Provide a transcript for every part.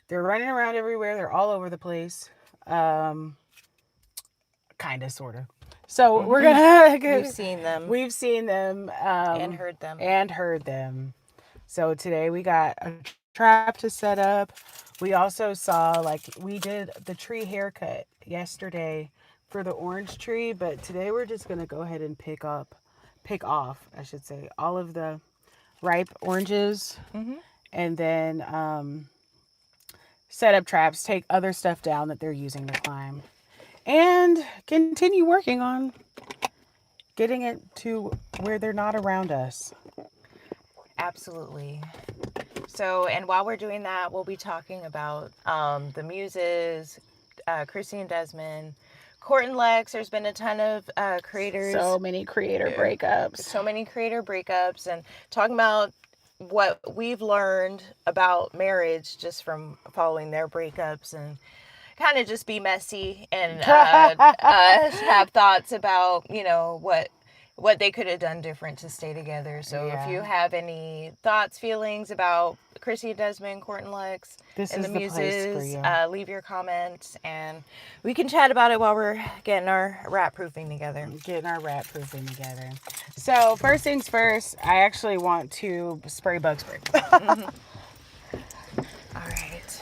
They're running around everywhere. They're all over the place. Um, kind of, sort of. So we're We've gonna. seen them We've seen them and heard them. and heard them. So today we got a trap to set up. We also saw we did the tree haircut yesterday for the orange tree, but today we're just gonna go ahead and pick off, I should say, all of the ripe oranges, and then set up traps, take other stuff down that they're using to climb, and continue working on getting it to where they're not around us. Absolutely. So, and while we're doing that, we'll be talking about the Muses, Kristy and Desmond, Court and Lex. There's been a ton of creators. So many creator breakups. So many creator breakups, and talking about what we've learned about marriage just from following their breakups, and kind of just be messy and have thoughts about, what they could have done different to stay together. So if you have any thoughts, feelings about Kristy and Desmond, Court and Lex, and the Muses, leave your comments, and we can chat about it while we're getting our rat proofing together. So first things first, I actually want to spray bug spray. All right.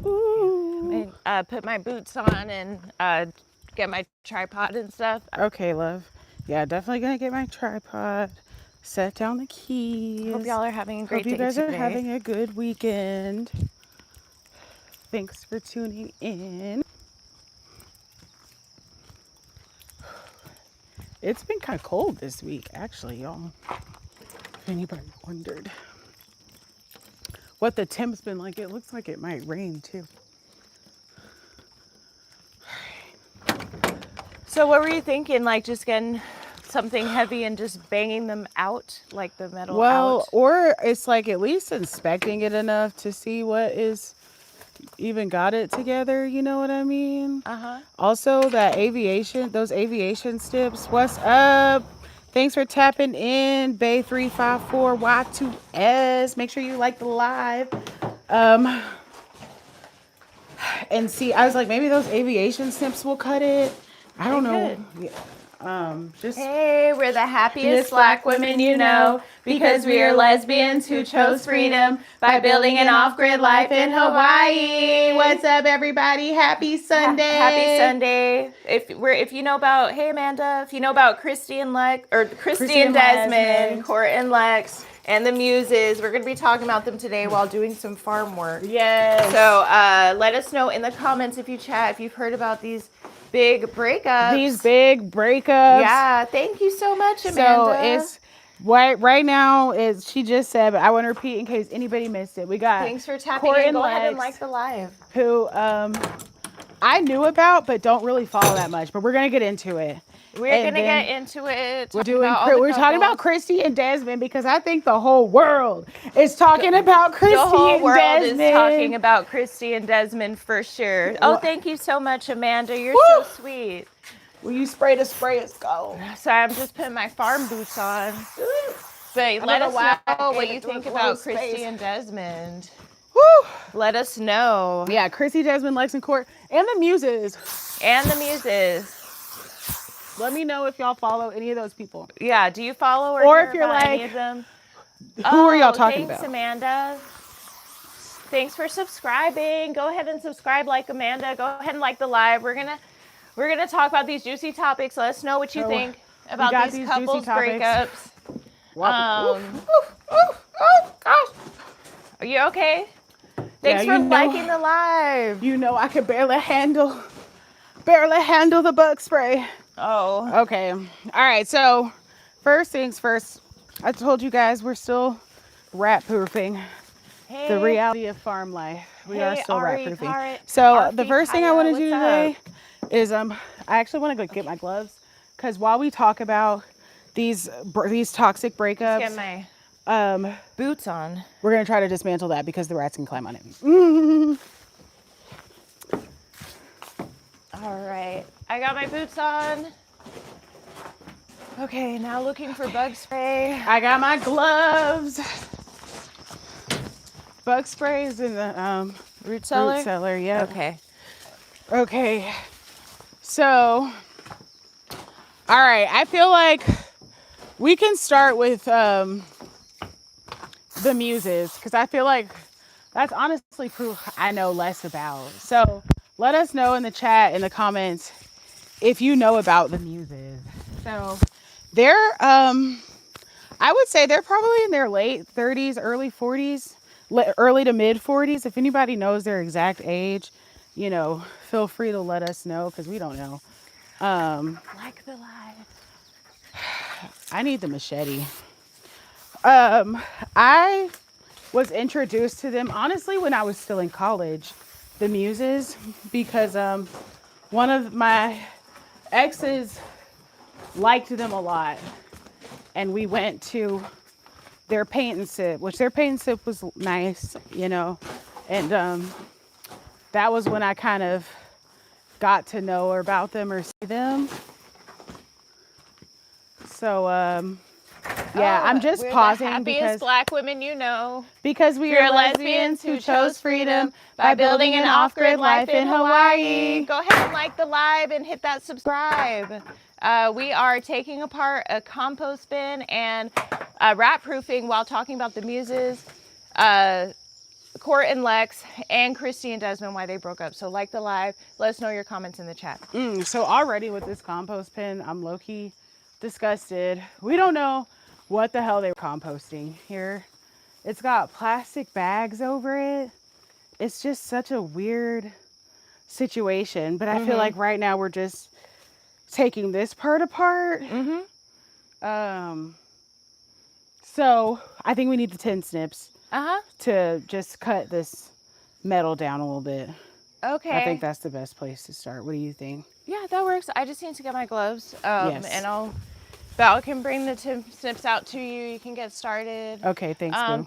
Ooh. And, put my boots on and get my tripod and stuff. Okay, love. Yeah, definitely gonna get my tripod. Set down the keys. Hope y'all are having a great day today. Hope you guys are today. having a good weekend. Thanks for tuning in. It's been kind of cold this week, actually, y'all. If anybody wondered what the temp's been like, it looks like it might rain too. So what were you thinking? Like just getting something heavy and just banging them out, like the metal out? Or it's like at least inspecting it enough to see what is even got it together, you know what I mean? Also, those aviation stips, what's up? Thanks for tapping in, Bay354Y2S. Make sure you like the live. And see, I was like, maybe those aviation snips will cut it. I don't know. Yeah. Hey, we're the happiest Black women you know, because we are lesbians who chose freedom by building an off-grid life in Hawaii. What's up, everybody? Happy Sunday. Happy Sunday. If you know about, hey Amanda, if you know about Kristy and Desmond, Court and Lex, and the Muses, we're going to be talking about them today while doing some farm work. Yes. So let us know in the comments if you've heard about these big breakups. Yeah, thank you so much, Amanda. So it's right now, is she just said, but I want to repeat in case anybody missed it. We got thanks for tapping in. Go ahead and like the live. Who I knew about but don't really follow that much, but we're gonna get into it. We're gonna get into it. We're talking about Kristy and Desmond because I think the whole world is talking about Kristy and Desmond. The whole world is talking about Kristy and Desmond for sure. Oh, thank you so much, Amanda. You're so sweet. Will you spray the sprayers go? So I'm just putting my farm boots on. But let us know what you think about Kristy and Desmond. Woo! Let us know. Yeah, Kristy, Desmond, Lex, and Court, and the Muses. Let me know if y'all follow any of those people. Yeah, do you follow or if you're like any of them? Who are y'all talking about? Thanks, Amanda. Thanks for subscribing. Go ahead and subscribe like Amanda. Go ahead and like the live. We're gonna talk about these juicy topics. Let us know what you think about these couples breakups. Wow. Oh gosh. Are you okay? Thanks for liking the live. You know I could barely handle the bug spray. Oh. Okay. All right. So first things first, I told you guys we're still rat proofing the reality of farm life. We are still rat proofing. So the first thing I want to do today is I actually want to go get my gloves because while we talk about these toxic breakups, get my boots on. We're gonna try to dismantle that because the rats can climb on it. All right, I got my boots on. Okay, now looking for bug spray. I got my gloves. Bug spray is in the root cellar. Root cellar, yeah. Okay. Okay. So, all right. I feel like we can start with the Muses, because I feel like that's honestly who I know less about. So let us know in the chat, in the comments, if you know about the Muses. So they're, I would say they're probably in their late 30s, early 40s, early to mid 40s. If anybody knows their exact age, you know, feel free to let us know, because we don't know. Like the live. I need the machete. I was introduced to them honestly when I was still in college, the Muses, because one of my exes liked them a lot, and we went to their paint and sip, which their paint and sip was nice, you know, and that was when I kind of got to know about them or see them. So yeah, I'm just pausing because Black women, you know, because we are lesbians who chose freedom by building an off-grid life in Hawaii. Go ahead and like the live and hit that subscribe. We are taking apart a compost bin and rat proofing while talking about the Muses, Court and Lex, and Kristy and Desmond, why they broke up. So like the live, let us know your comments in the chat. So already with this compost bin, I'm low-key disgusted. We don't know what the hell they were composting here. It's got plastic bags over it. It's just such a weird situation. But I feel like right now we're just taking this part apart. So I think we need the tin snips to just cut this metal down a little bit. Okay. I think that's the best place to start. What do you think? Yeah, that works. I just need to get my gloves. Yes. And Val can bring the tin snips out to you. You can get started. Okay, thanks, Boo.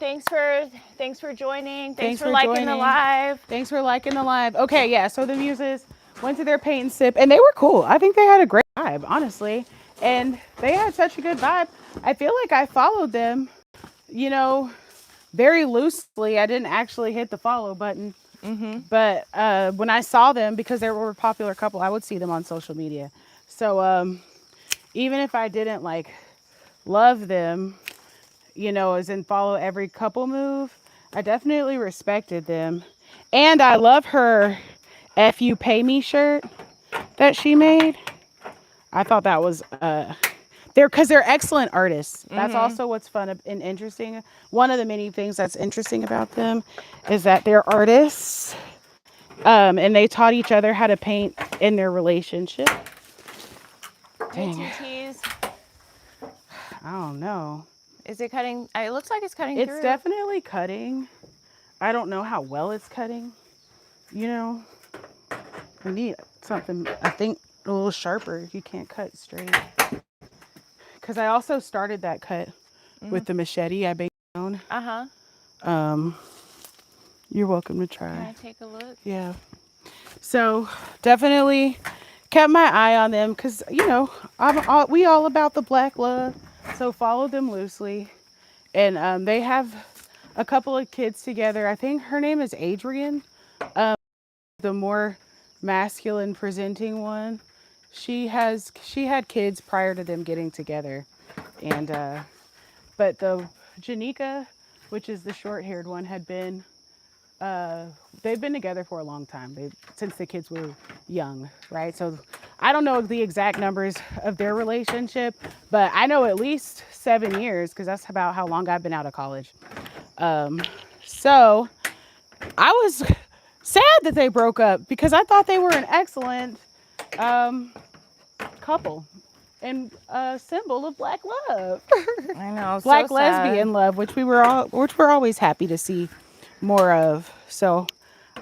Thanks for joining. Thanks for liking the live. Thanks for liking the live. Okay, yeah, so the Muses went to their paint and sip, and they were cool. I think they had a great vibe, honestly. And they had such a good vibe. I feel like I followed them, you know, very loosely. I didn't actually hit the follow button. But when I saw them, because they were a popular couple, I would see them on social media. So even if I didn't like love them, you know, as in follow every couple move, I definitely respected them. And I love her F You Pay Me shirt that she made. I thought that was because they're excellent artists. That's also what's fun and interesting. One of the many things that's interesting about them is that they're artists, and they taught each other how to paint in their relationship. Dang. I don't know. Is it cutting? It looks like it's cutting through. It's definitely cutting. I don't know how well it's cutting. You know, we need something, I think, a little sharper. You can't cut straight. Because I also started that cut with the machete I baked down. You're welcome to try. Can I take a look? Yeah. So definitely kept my eye on them because, you know, we all about the Black love. So follow them loosely. And they have a couple of kids together. I think her name is Adrian. The more masculine presenting one. She had kids prior to them getting together. And but the Janika, which is the short-haired one, had been they've been together for a long time. Since the kids were young, right? So I don't know the exact numbers of their relationship, but I know at least 7 years because that's about how long I've been out of college. So I was sad that they broke up because I thought they were an excellent couple and a symbol of Black love. I know, Black so lesbian love, which we're always happy to see more of. So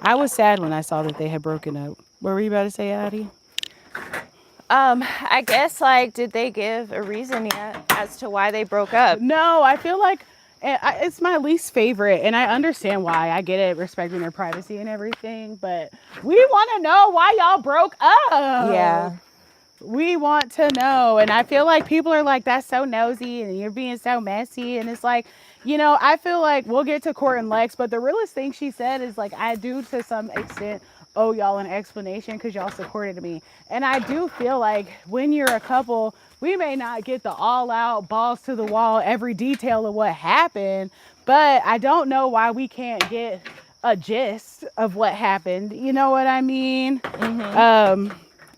I was sad when I saw that they had broken up. What were you about to say, Addie? I guess, like, did they give a reason yet as to why they broke up? No, I feel like it's my least favorite, and I understand why. I get it, respecting their privacy and everything, but we want to know why y'all broke up. Yeah. We want to know, and I feel like people are like, that's so nosy, and you're being so messy, and it's like, You know, I feel like we'll get to Court and Lex, but the realest thing she said is like, I do to some extent owe y'all an explanation because y'all supported me. And I do feel like when you're a couple, we may not get the all out, balls to the wall, every detail of what happened, but I don't know why we can't get a gist of what happened. You know what I mean?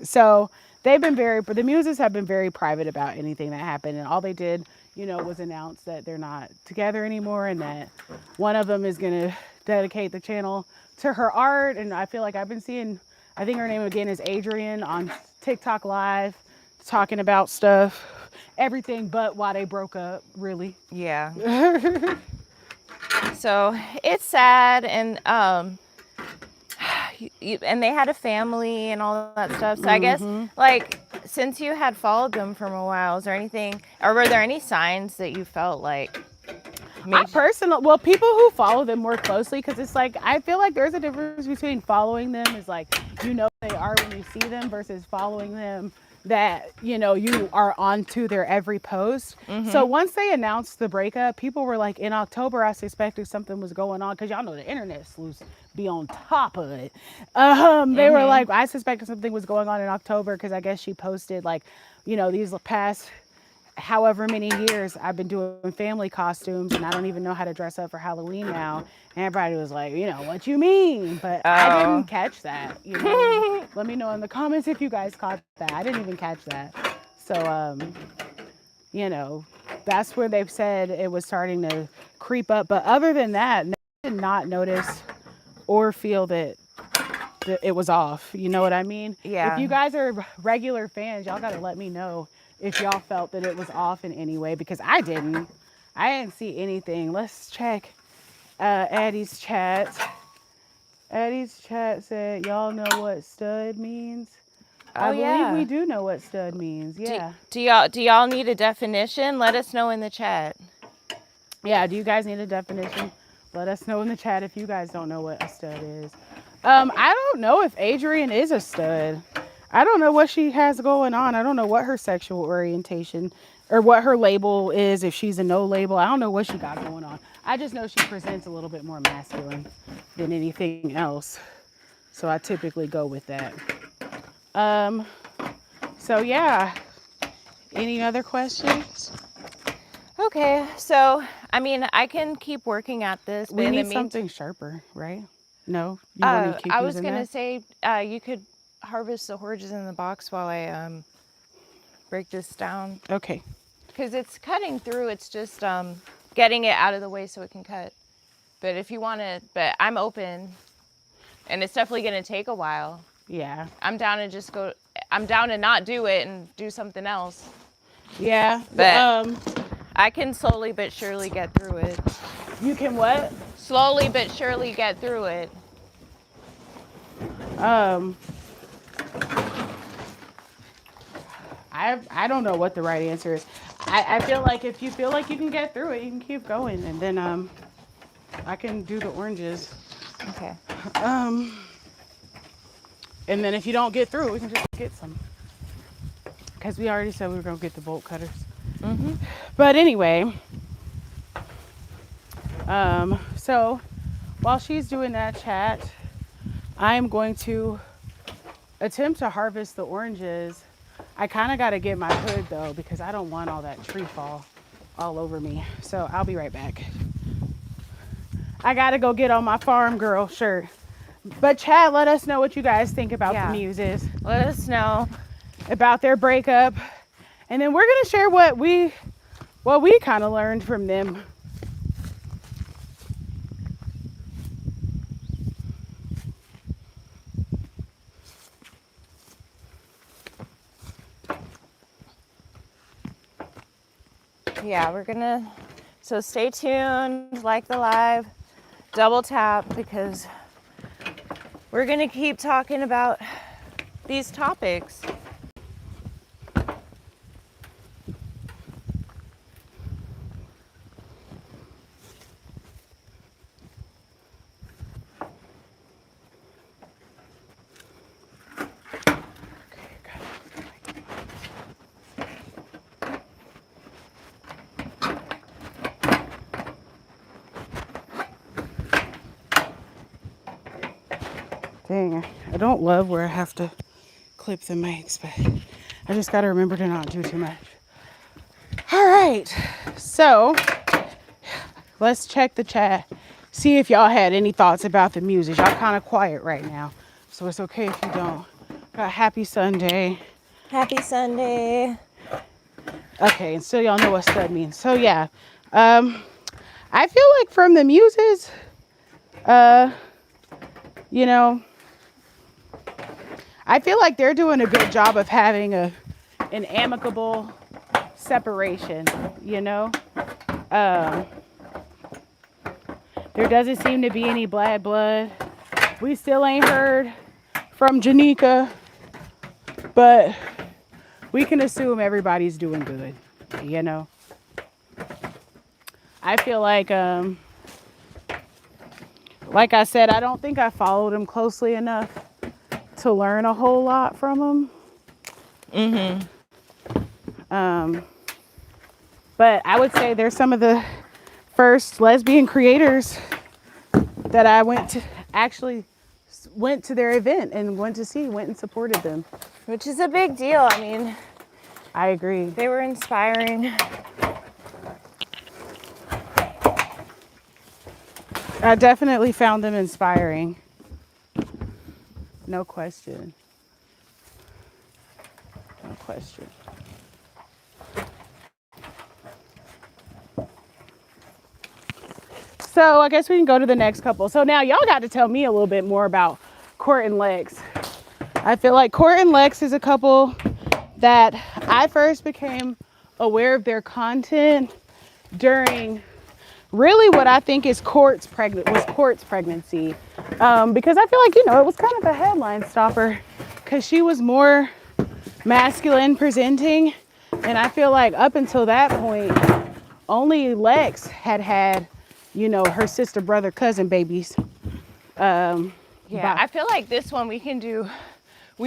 So they've been but the Muses have been very private about anything that happened. And all they did, you know, was announce that they're not together anymore and that one of them is going to dedicate the channel to her art. And I feel like I've been seeing, I think her name again is Adrian on TikTok Live, talking about stuff, everything but why they broke up, really. Yeah. So it's sad, and and they had a family and all that stuff. So I guess, like, since you had followed them for a while, is there anything, or were there any signs that you felt like? Well, people who follow them more closely, because it's like, I feel like there's a difference between following them is like, you know, they are when you see them versus following them that, you know, you are onto their every post. So once they announced the breakup, people were like, in October, I suspected something was going on, because y'all know the internet sleuths be on top of it. They were like, I suspected something was going on in October, because I guess she posted like, you know, these past however many years I've been doing family costumes and I don't even know how to dress up for Halloween now. And everybody was like, you know, what you mean? But I didn't catch that. You know, let me know in the comments if you guys caught that. I didn't even catch that. So, you know, that's where they've said it was starting to creep up. But other than that, I did not notice or feel that it was off. You know what I mean? Yeah. If you guys are regular fans, y'all got to let me know if y'all felt that it was off in any way, because I didn't see anything. Let's check Addie's chat. Addie's chat said, y'all know what stud means? I believe we do know what stud means. Yeah. Do y'all need a definition? Let us know in the chat. Yeah, do you guys need a definition? Let us know in the chat if you guys don't know what a stud is. I don't know if Adrian is a stud. I don't know what she has going on. I don't know what her sexual orientation or what her label is, if she's a no label. I don't know what she got going on. I just know she presents a little bit more masculine than anything else. So I typically go with that. So yeah. Any other questions? Okay, so I mean, I can keep working at this. But we need something sharper, right? No, you want to keep I was gonna say you could harvest the oranges in the box while I break this down. Okay. Because it's cutting through. It's just getting it out of the way so it can cut. But if you want to, but I'm open, and it's definitely gonna take a while. Yeah. I'm down to not do it and do something else. Yeah. But I can slowly but surely get through it. You can what? Slowly but surely get through it. I don't know what the right answer is. I feel like if you feel like you can get through it, you can keep going, and then I can do the oranges. Okay. And then if you don't get through it, we can just get some. Because we already said we were going to get the bolt cutters. But anyway, so while she's doing that chat, I'm going to attempt to harvest the oranges. I kind of got to get my hood though, because I don't want all that tree fall all over me. So I'll be right back. I got to go get on my farm girl shirt. But chat, let us know what you guys think about the Muses. Let us know about their breakup. And then we're going to share what we kind of learned from them. Yeah, we're gonna, so stay tuned, like the live, double tap, because we're gonna keep talking about these topics. Dang, I don't love where I have to clip the mics, but I just got to remember to not do too much. All right, so let's check the chat. See if y'all had any thoughts about the Muses. Y'all kind of quiet right now, so it's okay if you don't. Got happy Sunday. Happy Sunday. Okay, and still y'all know what stud means. So yeah, I feel like from the Muses, you know, I feel like they're doing a good job of having an amicable separation, you know. There doesn't seem to be any bad blood. We still ain't heard from Janika, but we can assume everybody's doing good, you know. I feel like I said, I don't think I followed him closely enough to learn a whole lot from him. But I would say they're some of the first lesbian creators that I went to their event and went and supported them. Which is a big deal. I mean, I agree. They were inspiring. I definitely found them inspiring. No question. No question. So I guess we can go to the next couple. So now y'all got to tell me a little bit more about Court and Lex. I feel like Court and Lex is a couple that I first became aware of their content during really what I think is Court's pregnancy. Because I feel like, you know, it was kind of a headline stopper because she was more masculine presenting. And I feel like up until that point, only Lex had, you know, her sister, brother, cousin babies. Yeah, I feel like this one we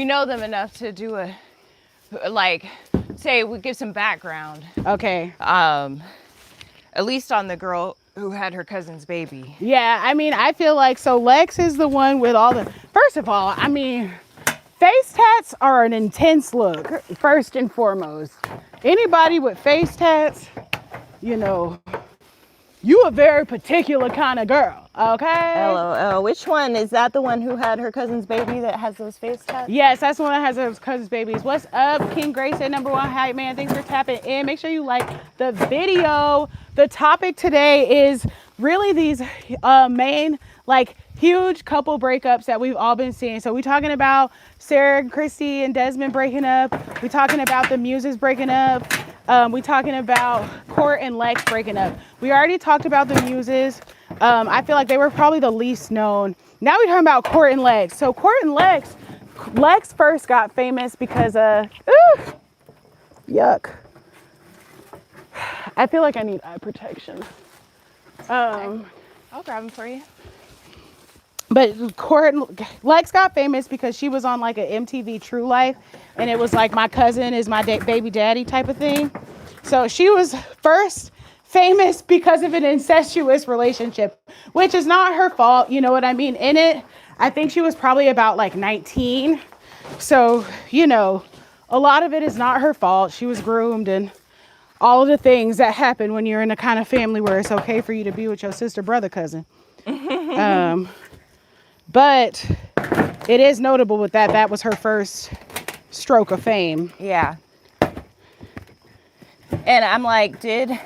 know them enough to do we give some background. Okay. At least on the girl who had her cousin's baby. Yeah, I mean, I feel like, so Lex is the one with all the, first of all, I mean, face tats are an intense look, first and foremost. Anybody with face tats, you know, you a very particular kind of girl, okay? LOL. Which one? Is that the one who had her cousin's baby that has those face tats? Yes, that's the one that has her cousin's babies. What's up, King Grace at #1 hype man? Thanks for tapping in. Make sure you like the video. The topic today is really these main, like, huge couple breakups that we've all been seeing. So we're talking about Sarah, Kristy, and Desmond breaking up. We're talking about the Muses breaking up. We're talking about Court and Lex breaking up. We already talked about the Muses. I feel like they were probably the least known. Now we're talking about Court and Lex. So Court and Lex first got famous because yuck. I feel like I need eye protection. I'll grab them for you. But Lex got famous because she was on like an MTV True Life, and it was like my cousin is my baby daddy type of thing. So she was first famous because of an incestuous relationship, which is not her fault. You know what I mean? In it, I think she was probably about like 19. So, you know, a lot of it is not her fault. She was groomed and all of the things that happen when you're in a kind of family where it's okay for you to be with your sister, brother, cousin. But it is notable with that. That was her first stroke of fame. Yeah. And I'm like, I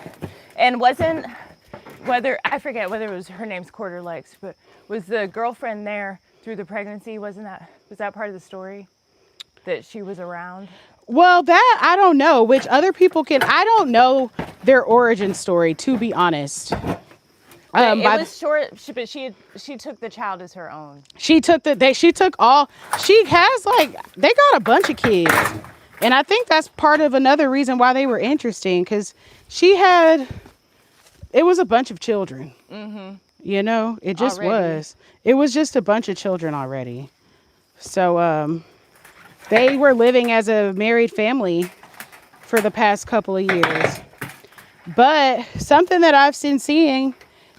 forget whether it was her name's Court or Lex, but was the girlfriend there through the pregnancy? Was that part of the story that she was around? Well, that I don't know, which other people I don't know their origin story, to be honest. It was short, but she took the child as her own. She has like, they got a bunch of kids. And I think that's part of another reason why they were interesting, because it was a bunch of children. Mm-hmm. You know, it just was. It was just a bunch of children already. So they were living as a married family for the past couple of years. But something that I've been seeing,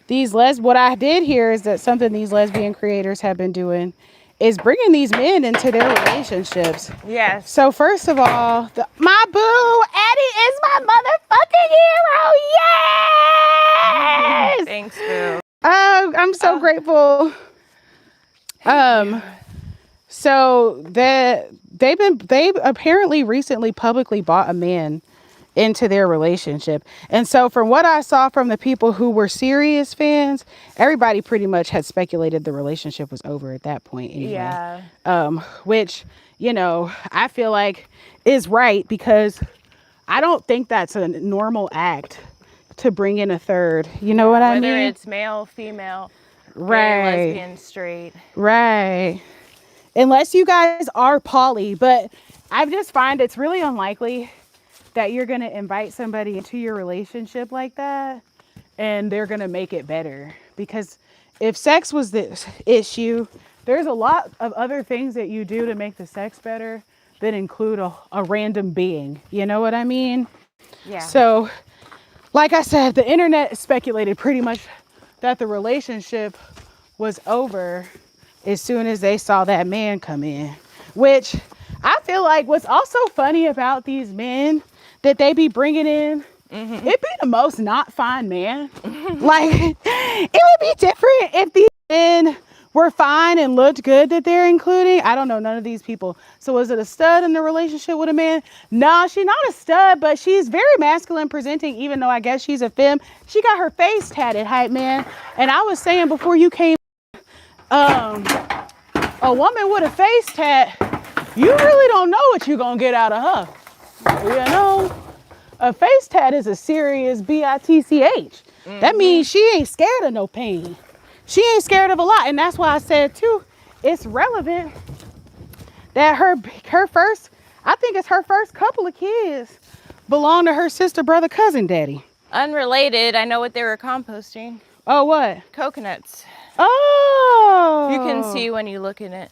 what I did hear is that something these lesbian creators have been doing is bringing these men into their relationships. Yes. So first of all, my boo, Addie is my motherfucking hero. Yes. Thanks, boo. I'm so grateful. So they apparently recently publicly bought a man into their relationship. And so from what I saw from the people who were serious fans, everybody pretty much had speculated the relationship was over at that point anyway. Yeah. Which, you know, I feel like is right, because I don't think that's a normal act to bring in a third. You know what I mean? Whether it's male, female, right, gay, lesbian, straight. Right. Unless you guys are poly, but I just find it's really unlikely that you're going to invite somebody into your relationship like that and they're going to make it better. Because if sex was the issue, there's a lot of other things that you do to make the sex better that include a random being. You know what I mean? Yeah. So, like I said, the internet speculated pretty much that the relationship was over as soon as they saw that man come in, which I feel like what's also funny about these men that they be bringing in, it'd be the most not fine man. Like, it would be different if these men were fine and looked good that they're including. I don't know none of these people. So was it a stud in the relationship with a man? No, she's not a stud, but she's very masculine presenting, even though I guess she's a femme. She got her face tatted, hype man. And I was saying before you came, a woman with a face tat, you really don't know what you're gonna get out of her. You know, a face tat is a serious bitch. That means she ain't scared of no pain. She ain't scared of a lot. And that's why I said too, it's relevant that her first, I think it's her first couple of kids belong to her sister, brother, cousin, daddy. Unrelated, I know what they were composting. Oh, what? Coconuts. Oh. You can see when you look in it.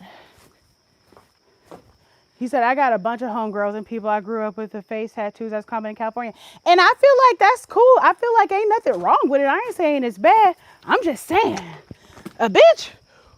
He said, I got a bunch of homegirls and people I grew up with with face tattoos that's common in California. And I feel like that's cool. I feel like ain't nothing wrong with it. I ain't saying it's bad. I'm just saying, a bitch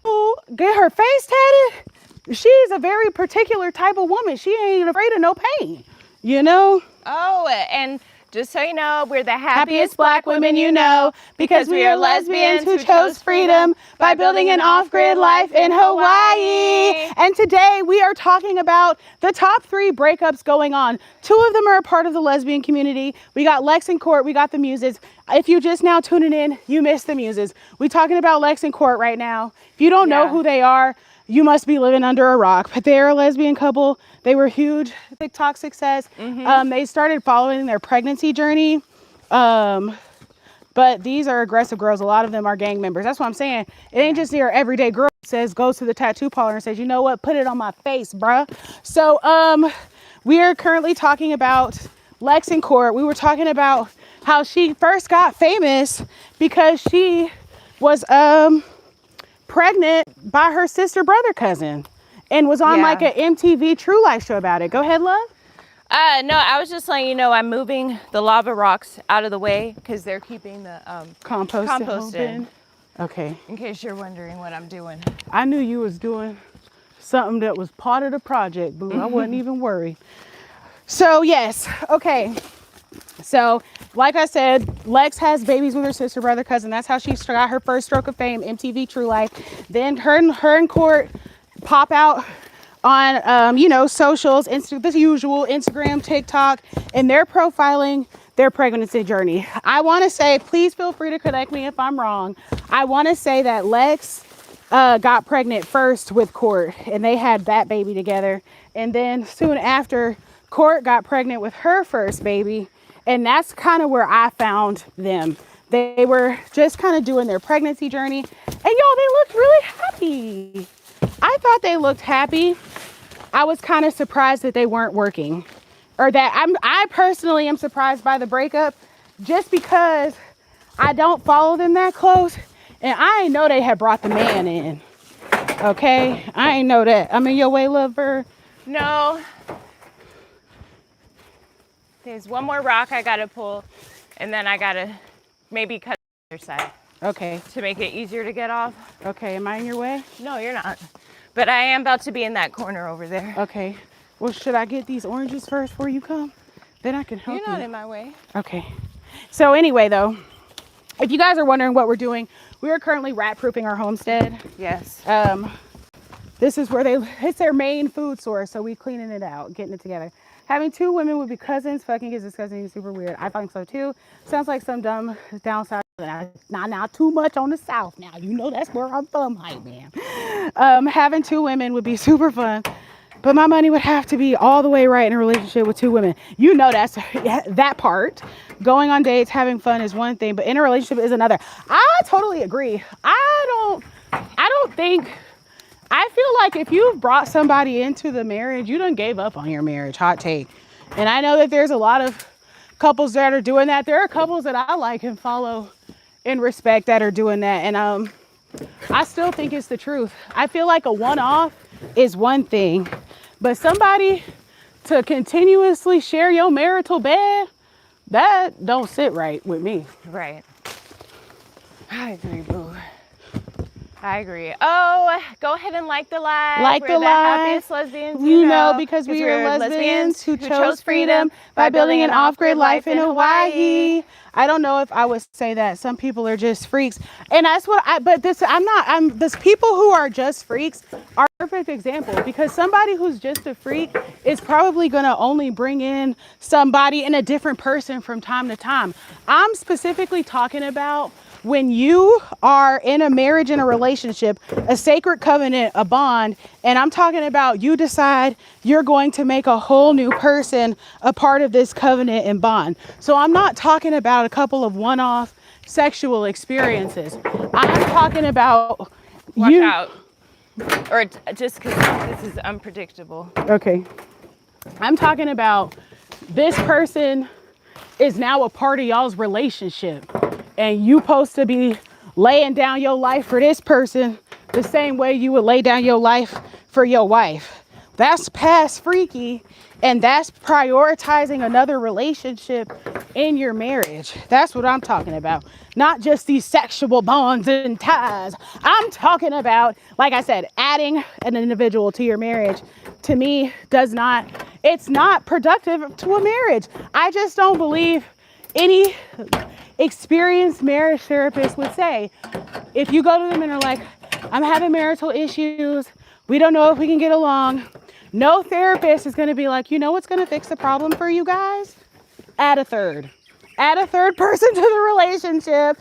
who get her face tatted, she's a very particular type of woman. She ain't afraid of no pain, you know? Oh, and just so you know, we're the happiest black women you know, because we are lesbians who chose freedom by building an off-grid life in Hawaii. And today we are talking about the top 3 breakups going on. 2 of them are a part of the lesbian community. We got Lex and Court, we got the Muses. If you just now tuning in, you missed the Muses. We're talking about Lex and Court right now. If you don't know who they are, you must be living under a rock. But they're a lesbian couple. They were huge TikTok success. They started following their pregnancy journey. But these are aggressive girls. A lot of them are gang members. That's what I'm saying. It ain't just your everyday girl who goes to the tattoo parlor and says, you know what, put it on my face, bruh. So we are currently talking about Lex and Court. We were talking about how she first got famous because she was pregnant by her sister, brother, cousin, and was on like an MTV True Life show about it. Go ahead, love. No, I was just letting you know I'm moving the lava rocks out of the way because they're keeping the compost in. Okay. In case you're wondering what I'm doing. I knew you was doing something that was part of the project, boo. I wasn't even worried. So yes, okay. So like I said, Lex has babies with her sister, brother, cousin. That's how she got her first stroke of fame, MTV True Life. Then her and Court pop out on, you know, socials, the usual, Instagram, TikTok, and they're profiling their pregnancy journey. I want to say, please feel free to correct me if I'm wrong. I want to say that Lex got pregnant first with Court, and they had that baby together. And then soon after, Court got pregnant with her first baby. And that's kind of where I found them. They were just kind of doing their pregnancy journey. And y'all, they looked really happy. I thought they looked happy. I was kind of surprised that they weren't working. Or that I personally am surprised by the breakup just because I don't follow them that close. And I ain't know they had brought the man in. Okay? I ain't know that. I'm in your way, lover. No. There's one more rock I gotta pull, and then I gotta maybe cut the other side. Okay. To make it easier to get off. Okay, am I in your way? No, you're not. But I am about to be in that corner over there. Okay. Well, should I get these oranges first before you come? Then I can help you. You're not in my way. Okay. So anyway, though, if you guys are wondering what we're doing, we are currently rat-proofing our homestead. Yes. This is where it's their main food source, so we cleaning it out, getting it together. Having 2 women would be cousins, fucking is disgusting and super weird. I think so too. Sounds like some dumb down south. Not too much on the south now. You know that's where I'm from, hype man. Having 2 women would be super fun, but my money would have to be all the way right in a relationship with 2 women. You know that's that part. Going on dates, having fun is one thing, but in a relationship is another. I totally agree. I don't think. I feel like if you've brought somebody into the marriage, you done gave up on your marriage. Hot take. And I know that there's a lot of couples that are doing that. There are couples that I like and follow and respect that are doing that. And I still think it's the truth. I feel like a one-off is one thing, but somebody to continuously share your marital bed, that don't sit right with me. Right. I agree, boo. I agree. Oh, go ahead and like the live. Like we're the live. Happiest lesbians You know, because we are lesbians who chose freedom by building an off-grid life in Hawaii. I don't know if I would say that. Some people are just freaks. And that's what this people who are just freaks are a perfect example, because somebody who's just a freak is probably going to only bring in somebody and a different person from time to time. I'm specifically talking about when you are in a marriage, in a relationship, a sacred covenant, a bond, and I'm talking about you decide you're going to make a whole new person a part of this covenant and bond. So I'm not talking about a couple of one-off sexual experiences. I'm talking about Watch out. Or just because this is unpredictable. Okay. I'm talking about this person is now a part of y'all's relationship. And you supposed to be laying down your life for this person the same way you would lay down your life for your wife. That's past freaky, and that's prioritizing another relationship in your marriage. That's what I'm talking about. Not just these sexual bonds and ties. I'm talking about, like I said, adding an individual to your marriage, to me, it's not productive to a marriage. I just don't believe any experienced marriage therapist would say, if you go to them and are like, I'm having marital issues, we don't know if we can get along, no therapist is going to be like, you know what's going to fix the problem for you guys? Add a third person to the relationship.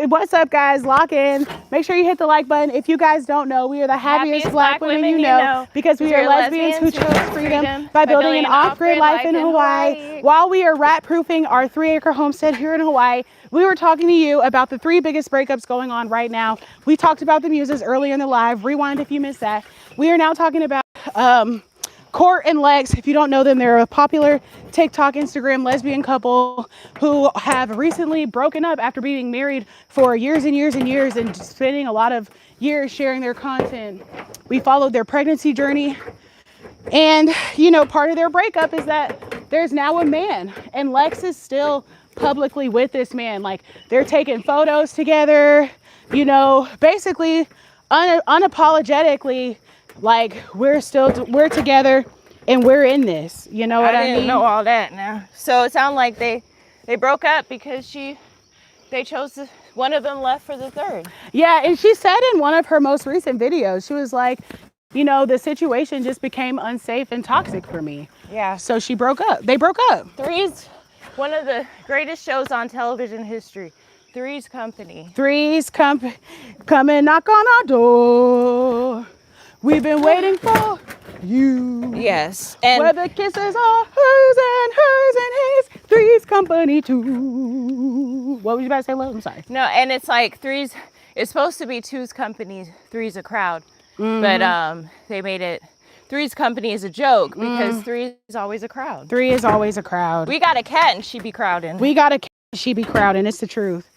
What's up, guys? Lock in. Make sure you hit the like button. If you guys don't know, we are the happiest black women you know, because we are lesbians who chose freedom by building an off-grid life in Hawaii. While we are rat-proofing our 3-acre homestead here in Hawaii, we were talking to you about the 3 biggest breakups going on right now. We talked about the Muses earlier in the live. Rewind if you missed that. We are now talking about Court and Lex. If you don't know them, they're a popular TikTok, Instagram lesbian couple who have recently broken up after being married for years and years and years and spending a lot of years sharing their content. We followed their pregnancy journey. And, you know, part of their breakup is that there's now a man, and Lex is still publicly with this man. Like, they're taking photos together, you know, basically unapologetically, like, we're together and we're in this. You know what I mean? I didn't know all that now. So it sounded like they broke up because they chose one of them left for the third. Yeah, and she said in one of her most recent videos, she was like, you know, the situation just became unsafe and toxic for me. Yeah. So she broke up. They broke up. Three's one of the greatest shows on television history. Three's Company. Three's come and knock on our door. We've been waiting for you. Yes. And where the kisses are hers and his. Three's Company too. What was you about to say, love? I'm sorry. No, and it's like Three's, it's supposed to be Two's Company, Three's a crowd. Mm-hmm. But they made it Three's Company is a joke because Three is always a crowd. 3 is always a crowd. We got a cat and she be crowding. We got a cat and she be crowding. It's the truth.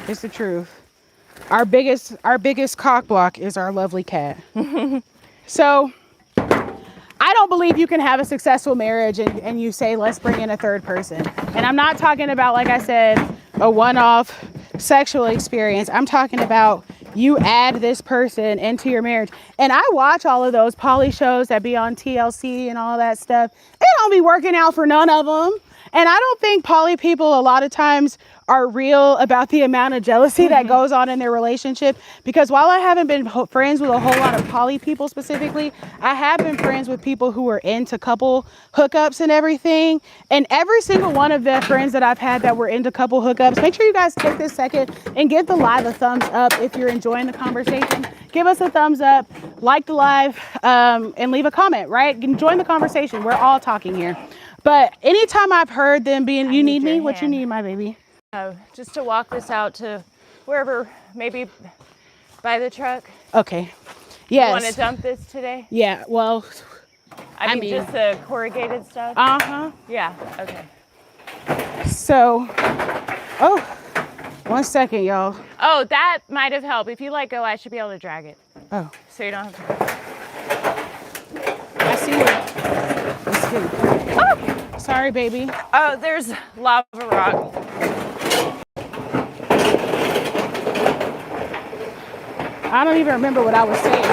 It's the truth. Our biggest cock block is our lovely cat. So I don't believe you can have a successful marriage and you say, let's bring in a third person. And I'm not talking about, like I said, a one-off sexual experience. I'm talking about you add this person into your marriage. And I watch all of those poly shows that be on TLC and all that stuff. It don't be working out for none of them. And I don't think poly people a lot of times are real about the amount of jealousy that goes on in their relationship. Because while I haven't been friends with a whole lot of poly people specifically, I have been friends with people who are into couple hookups and everything. And every single one of the friends that I've had that were into couple hookups, make sure you guys take this second and give the live a thumbs up if you're enjoying the conversation. Give us a thumbs up, like the live, and leave a comment, right? Join the conversation. We're all talking here. But anytime I've heard them being, you need me? What you need, my baby? Just to walk this out to wherever, maybe by the truck. Okay. Yes. You want to dump this today? Yeah, well, I mean just the corrugated stuff? Uh-huh. Yeah, okay. So, oh, 1 second, y'all. Oh, that might have helped. If you let go, I should be able to drag it. Oh. So you don't have to. I see it. Let's see. Oh, sorry, baby. Oh, there's lava rock. I don't even remember what I was saying.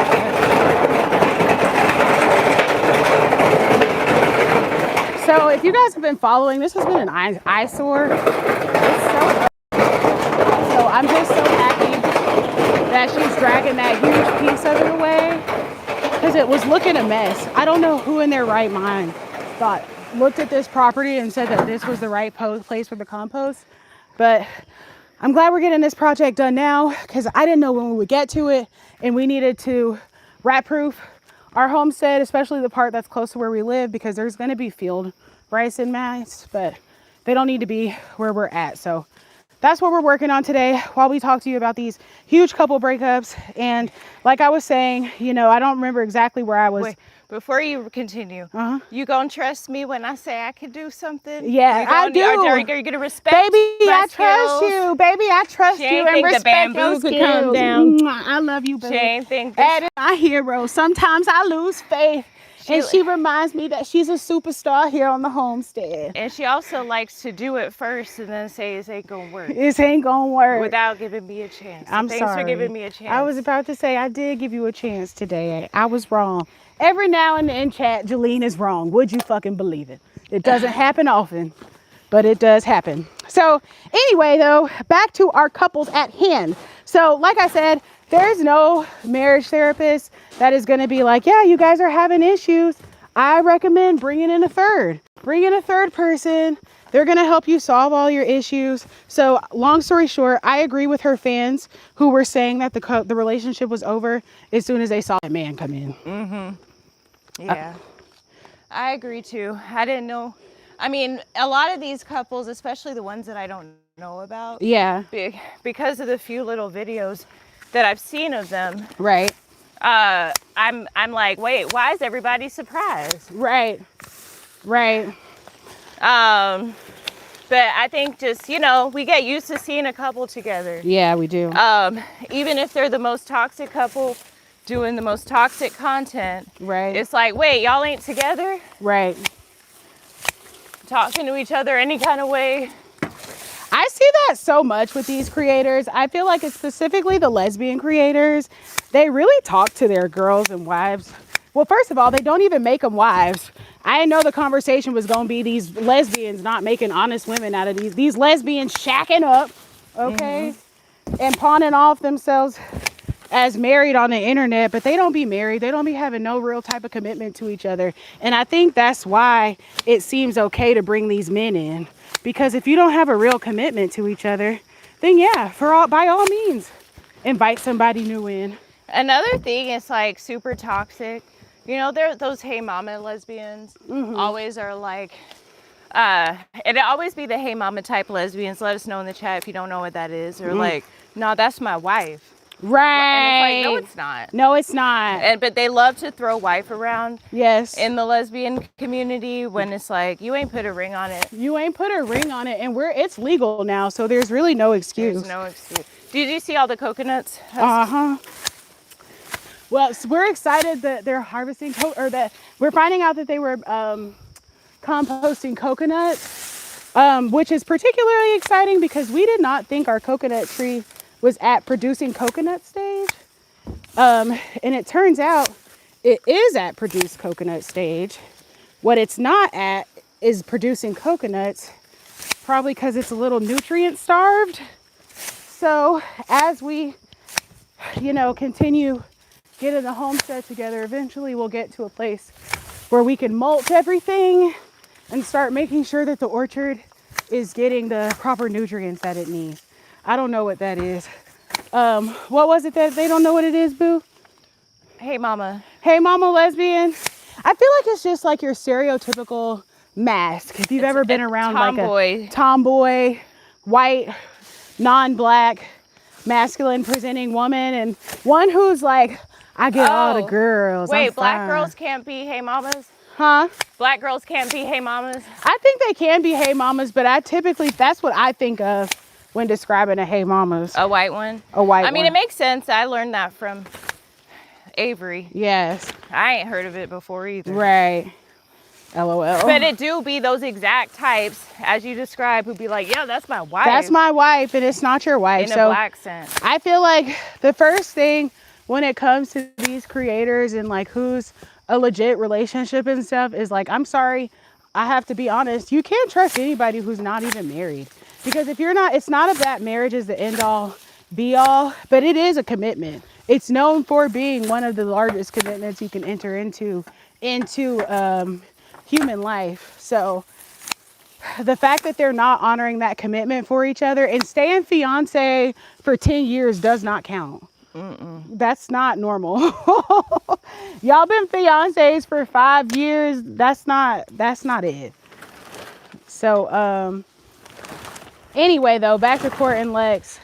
So if you guys have been following, this has been an eyesore. It's so I'm just so happy that she's dragging that huge piece of it away because it was looking a mess. I don't know who in their right mind looked at this property and said that this was the right place for the compost, but I'm glad we're getting this project done now because I didn't know when we would get to it, and we needed to rat proof our homestead, especially the part that's close to where we live, because there's going to be field rice and mice, but they don't need to be where we're at. So that's what we're working on today while we talk to you about these huge couple breakups. And like I was saying, you know, I don't remember exactly where I was. Wait, before you continue, you gonna trust me when I say I could do something? Yeah, I do. Are you gonna respect Baby, my I trust you. Baby, I trust you and respect the bamboo could come down. I love you, baby. She ain't think That is my hero. Sometimes I lose faith. And she reminds me that she's a superstar here on the homestead. And she also likes to do it first and then say it ain't gonna work. It ain't gonna work. Without giving me a chance. So I'm sorry. Thanks for giving me a chance. I was about to say I did give you a chance today. I was wrong. Every now and then in chat, Jolene is wrong. Would you fucking believe it? It doesn't happen often, but it does happen. So anyway, though, back to our couples at hand. So like I said, there's no marriage therapist that is going to be like, yeah, you guys are having issues. I recommend bringing in a third. Bring in a third person. They're going to help you solve all your issues. So long story short, I agree with her fans who were saying that the relationship was over as soon as they saw that man come in. Mm-hmm. Yeah. I agree too. I didn't know. I mean, a lot of these couples, especially the ones that I don't know about. Yeah. Because of the few little videos that I've seen of them. Right. I'm like, wait, why is everybody surprised? Right. Right. But I think just, you know, we get used to seeing a couple together. Yeah, we do. Even if they're the most toxic couple doing the most toxic content. Right. It's like, wait, y'all ain't together? Right. Talking to each other any kind of way. I see that so much with these creators. I feel like it's specifically the lesbian creators. They really talk to their girls and wives. Well, first of all, they don't even make them wives. I didn't know the conversation was going to be these lesbians not making honest women out of these lesbians shacking up, okay, and pawning off themselves as married on the internet, but they don't be married. They don't be having no real type of commitment to each other. And I think that's why it seems okay to bring these men in. Because if you don't have a real commitment to each other, then yeah, by all means, invite somebody new in. Another thing is like super toxic. You know, those hey mama lesbians always are like, it'd always be the hey mama type lesbians. Let us know in the chat if you don't know what that is. Or like, no, that's my wife. Right. And it's like, no, it's not. No, it's not. But they love to throw wife around. Yes. In the lesbian community when it's like, you ain't put a ring on it. You ain't put a ring on it. And it's legal now. So there's really no excuse. There's no excuse. Did you see all the coconuts? Uh-huh. Well, so we're excited that they're harvesting, or that we're finding out that they were composting coconuts, which is particularly exciting because we did not think our coconut tree was at producing coconut stage. And it turns out it is at produced coconut stage. What it's not at is producing coconuts, probably because it's a little nutrient starved. So as we, continue getting the homestead together, eventually we'll get to a place where we can mulch everything and start making sure that the orchard is getting the proper nutrients that it needs. I don't know what that is. What was it that they don't know what it is, boo? Hey mama. Hey mama lesbian. I feel like it's just like your stereotypical mask. If you've ever been around like a tomboy, white, non-black, masculine presenting woman, and one who's like, I get all the girls. Wait, black girls can't be hey mamas? Huh? Black girls can't be hey mamas? I think they can be hey mamas, but that's what I think of when describing a hey mamas. A white one? A white one. I mean, it makes sense. I learned that from Avery. Yes. I ain't heard of it before either. Right. LOL. But it do be those exact types, as you describe, who'd be like, yeah, that's my wife. That's my wife, and it's not your wife. In a black sense. I feel like the first thing when it comes to these creators and like who's a legit relationship and stuff is like, I'm sorry, I have to be honest, you can't trust anybody who's not even married. Because if you're not, it's not that marriage is the end all be all, but it is a commitment. It's known for being one of the largest commitments you can enter into human life. So the fact that they're not honoring that commitment for each other, and staying fiance for 10 years does not count. That's not normal. Y'all been fiancés for 5 years. That's not it. So anyway though, back to Court and Lex.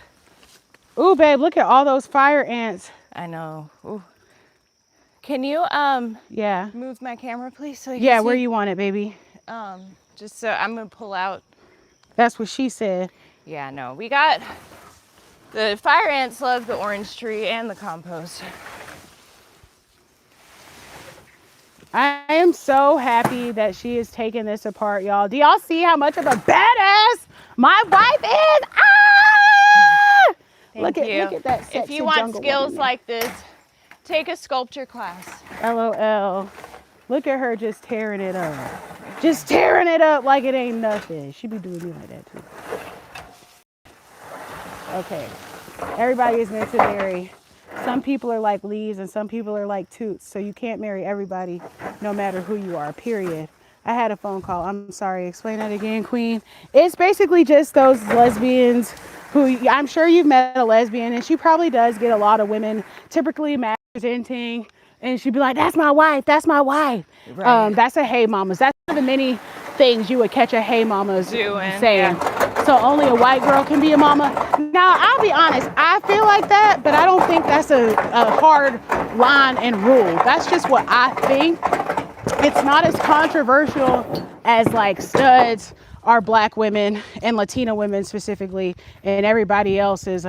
Ooh babe, look at all those fire ants. I know. Ooh. Can you yeah, move my camera please so you yeah, can see? where you want it, baby? Just so I'm gonna pull out. That's what she said. Yeah, no, we got the fire ants love the orange tree and the compost. I am so happy that she is taking this apart, y'all. Do y'all see how much of a badass my wife is? Ah! Look at that sexy If you want jungle skills woman. like this, take a sculpture class. LOL. Look at her just tearing it up. Just tearing it up like it ain't nothing. She be doing me like that too. Okay. Everybody is meant to marry. Some people are like leaves and some people are like toots. So you can't marry everybody no matter who you are, period. I had a phone call. I'm sorry. Explain that again, Queen. It's basically just those lesbians who, I'm sure you've met a lesbian, and she probably does get a lot of women typically presenting, and she'd be like, that's my wife. That's my wife. Right. That's a hey mamas. That's one of the many things you would catch a hey mamas saying. Yeah. So only a white girl can be a mama. Now, I'll be honest. I feel like that, but I don't think that's a hard line and rule. That's just what I think. It's not as controversial as like studs are black women and Latina women specifically, and everybody else is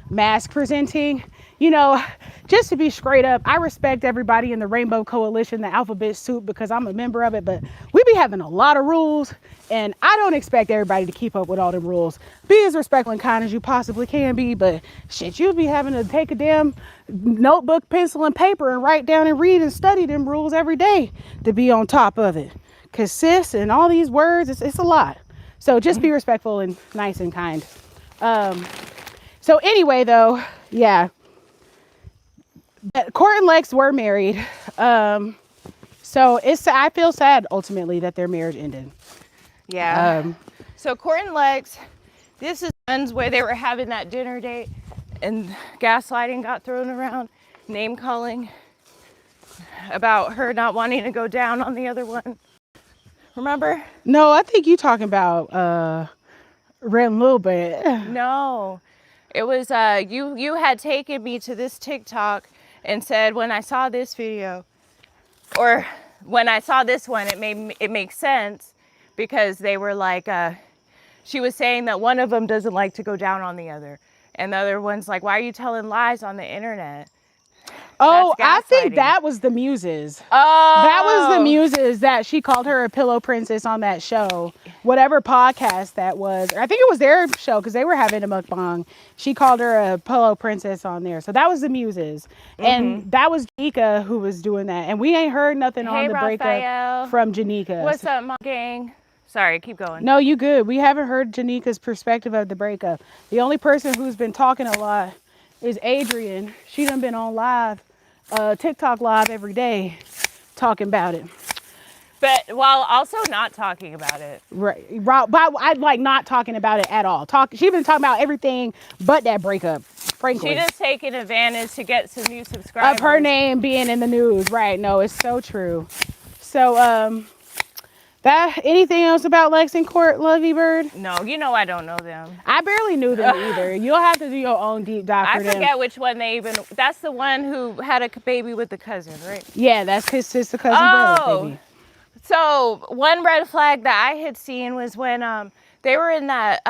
mask presenting. You know, just to be straight up, I respect everybody in the Rainbow Coalition, the Alphabet Soup, because I'm a member of it, but we be having a lot of rules, and I don't expect everybody to keep up with all them rules. Be as respectful and kind as you possibly can be, but shit, you'll be having to take a damn notebook, pencil, and paper and write down and read and study them rules every day to be on top of it. Because sis and all these words, it's a lot. So just be respectful and nice and kind. So anyway, though, yeah. Court and Lex were married. So I feel sad ultimately that their marriage ended. Yeah. So Court and Lex, this is ones where they were having that dinner date and gaslighting got thrown around, name calling about her not wanting to go down on the other one. Remember? No, I think you talking about Ren Little Bit. No, it was you had taken me to this TikTok and said when I saw this video, or when I saw this one, it makes sense because they were like, she was saying that one of them doesn't like to go down on the other, and the other one's like, why are you telling lies on the internet? Oh, I think that was the Muses. Oh. That was the Muses that she called her a pillow princess on that show. Whatever podcast that was. I think it was their show because they were having a mukbang. She called her a pillow princess on there. So that was the Muses. And that was Janika who was doing that. And we ain't heard nothing on the breakup from Janika. What's up, my gang? Sorry, keep going. No, you good. We haven't heard Janika's perspective of the breakup. The only person who's been talking a lot is Adrian. She done been on live, TikTok live every day talking about it. But while also not talking about it. Right. But I like not talking about it at all. She been talking about everything but that breakup, frankly. She just taking advantage to get some new subscribers. Of her name being in the news. Right. No, it's so true. So, anything else about Lex and Court, Lovey Bird? No, you know I don't know them. I barely knew them either. You'll have to do your own deep dive for them. I forget which one they even... That's the one who had a baby with the cousin, right? Yeah, that's his sister, cousin, brother, baby. So one red flag that I had seen was when they were in that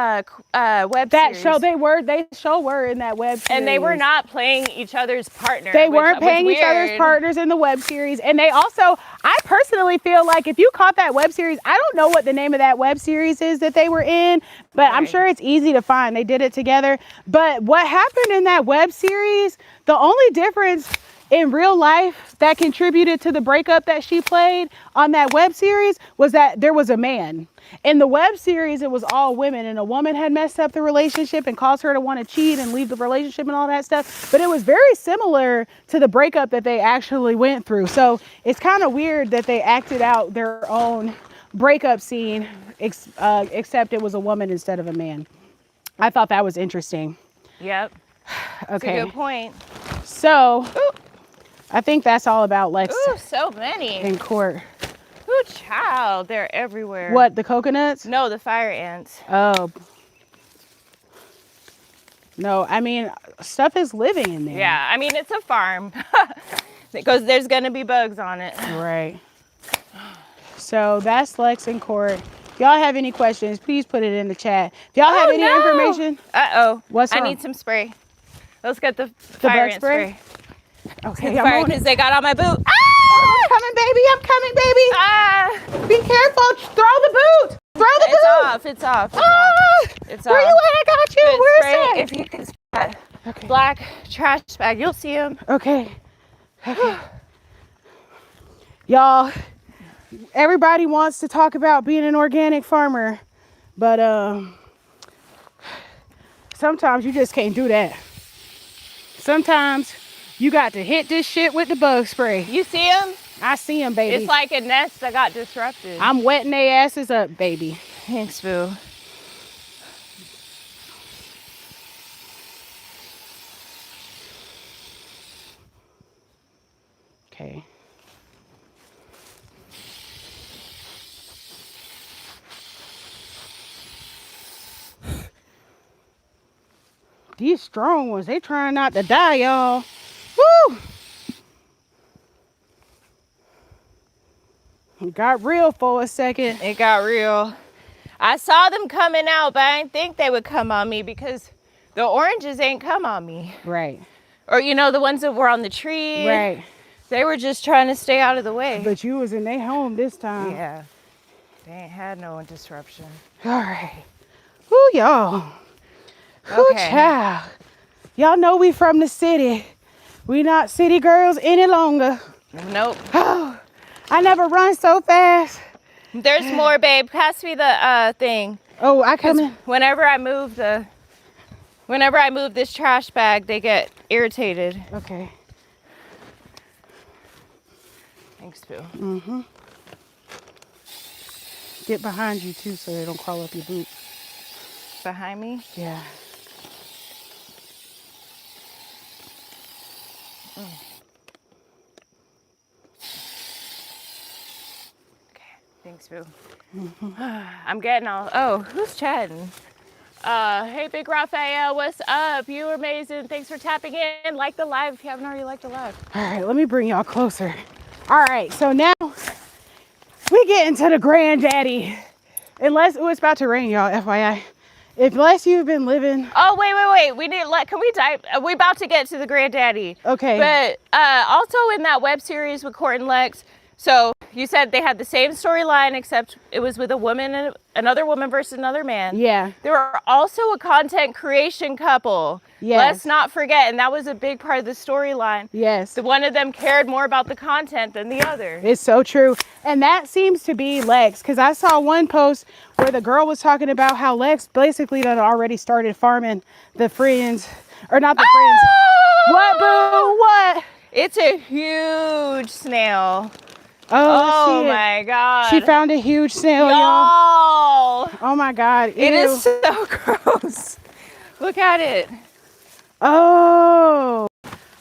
web series. They were in that web series. And they were not playing each other's partner. They weren't playing each other's partners in the web series. And they also, I personally feel like if you caught that web series, I don't know what the name of that web series is that they were in, but right. I'm sure it's easy to find. They did it together. But what happened in that web series, the only difference in real life that contributed to the breakup that she played on that web series was that there was a man. In the web series, it was all women, and a woman had messed up the relationship and caused her to want to cheat and leave the relationship and all that stuff. But it was very similar to the breakup that they actually went through. So it's kind of weird that they acted out their own breakup scene, except it was a woman instead of a man. I thought that was interesting. Yep. Okay. That's a good point. So... Ooh. I think that's all about Lex. Ooh, so many. In Court. Ooh, child. They're everywhere. What, the coconuts? No, the fire ants. Oh. No, I mean, stuff is living in there. Yeah, I mean, it's a farm. Because there's going to be bugs on it. Right. So that's Lex in Court. If y'all have any questions, please put it in the chat. If y'all have any information. Uh-oh. What's wrong? I need some spray. Let's get the fire ant spray. Okay, because they got on my boot. Ah! I'm coming, baby. Ah! Be careful. Throw the boot. It's off. It's off. Where you at? I got you. Where's that? If you can see that black trash bag, you'll see him. Okay. Y'all, everybody wants to talk about being an organic farmer, but sometimes you just can't do that. Sometimes you got to hit this shit with the bug spray. You see them? I see them, baby. It's like a nest that got disrupted. I'm wetting their asses up, baby. Thanks, boo. Okay. These strong ones, they trying not to die, y'all. Woo! It got real for a second. It got real. I saw them coming out, but I didn't think they would come on me because the oranges ain't come on me. Right. Or, you know, the ones that were on the tree. Right. They were just trying to stay out of the way. But you was in their home this time. Yeah. They ain't had no disruption. All right. Woo, y'all. Woo, child. Y'all know we from the city. We not city girls any longer. Nope. Oh, I never run so fast. There's more, babe. Pass me the thing. Oh, I come in. Whenever I move this trash bag, they get irritated. Okay. Thanks, Boo. Mm-hmm. Get behind you too so they don't crawl up your boot. Behind me? Yeah. Thanks, Boo. I'm getting all... Oh, who's chatting? Hey, Big Raphael, what's up? You're amazing. Thanks for tapping in. Like the live if you haven't already liked the live. All right, let me bring y'all closer. All right, so now we get into the granddaddy. Unless... Oh, it's about to rain, y'all, FYI. Unless you've been living. Oh, wait. We need can we dive? We're about to get to the granddaddy. Okay. But also in that web series with Court and Lex, so you said they had the same storyline except it was with a woman and another woman versus another man. Yeah. They were also a content creation couple. Yes. Let's not forget, and that was a big part of the storyline. Yes. The one of them cared more about the content than the other. It's so true. And that seems to be Lex, because I saw one post where the girl was talking about how Lex basically done already started farming the friends, or not the friends. What, boo? What? It's a huge snail. Oh my God. She found a huge snail, y'all. Oh my God. Ew. It is so gross. Look at it. Oh,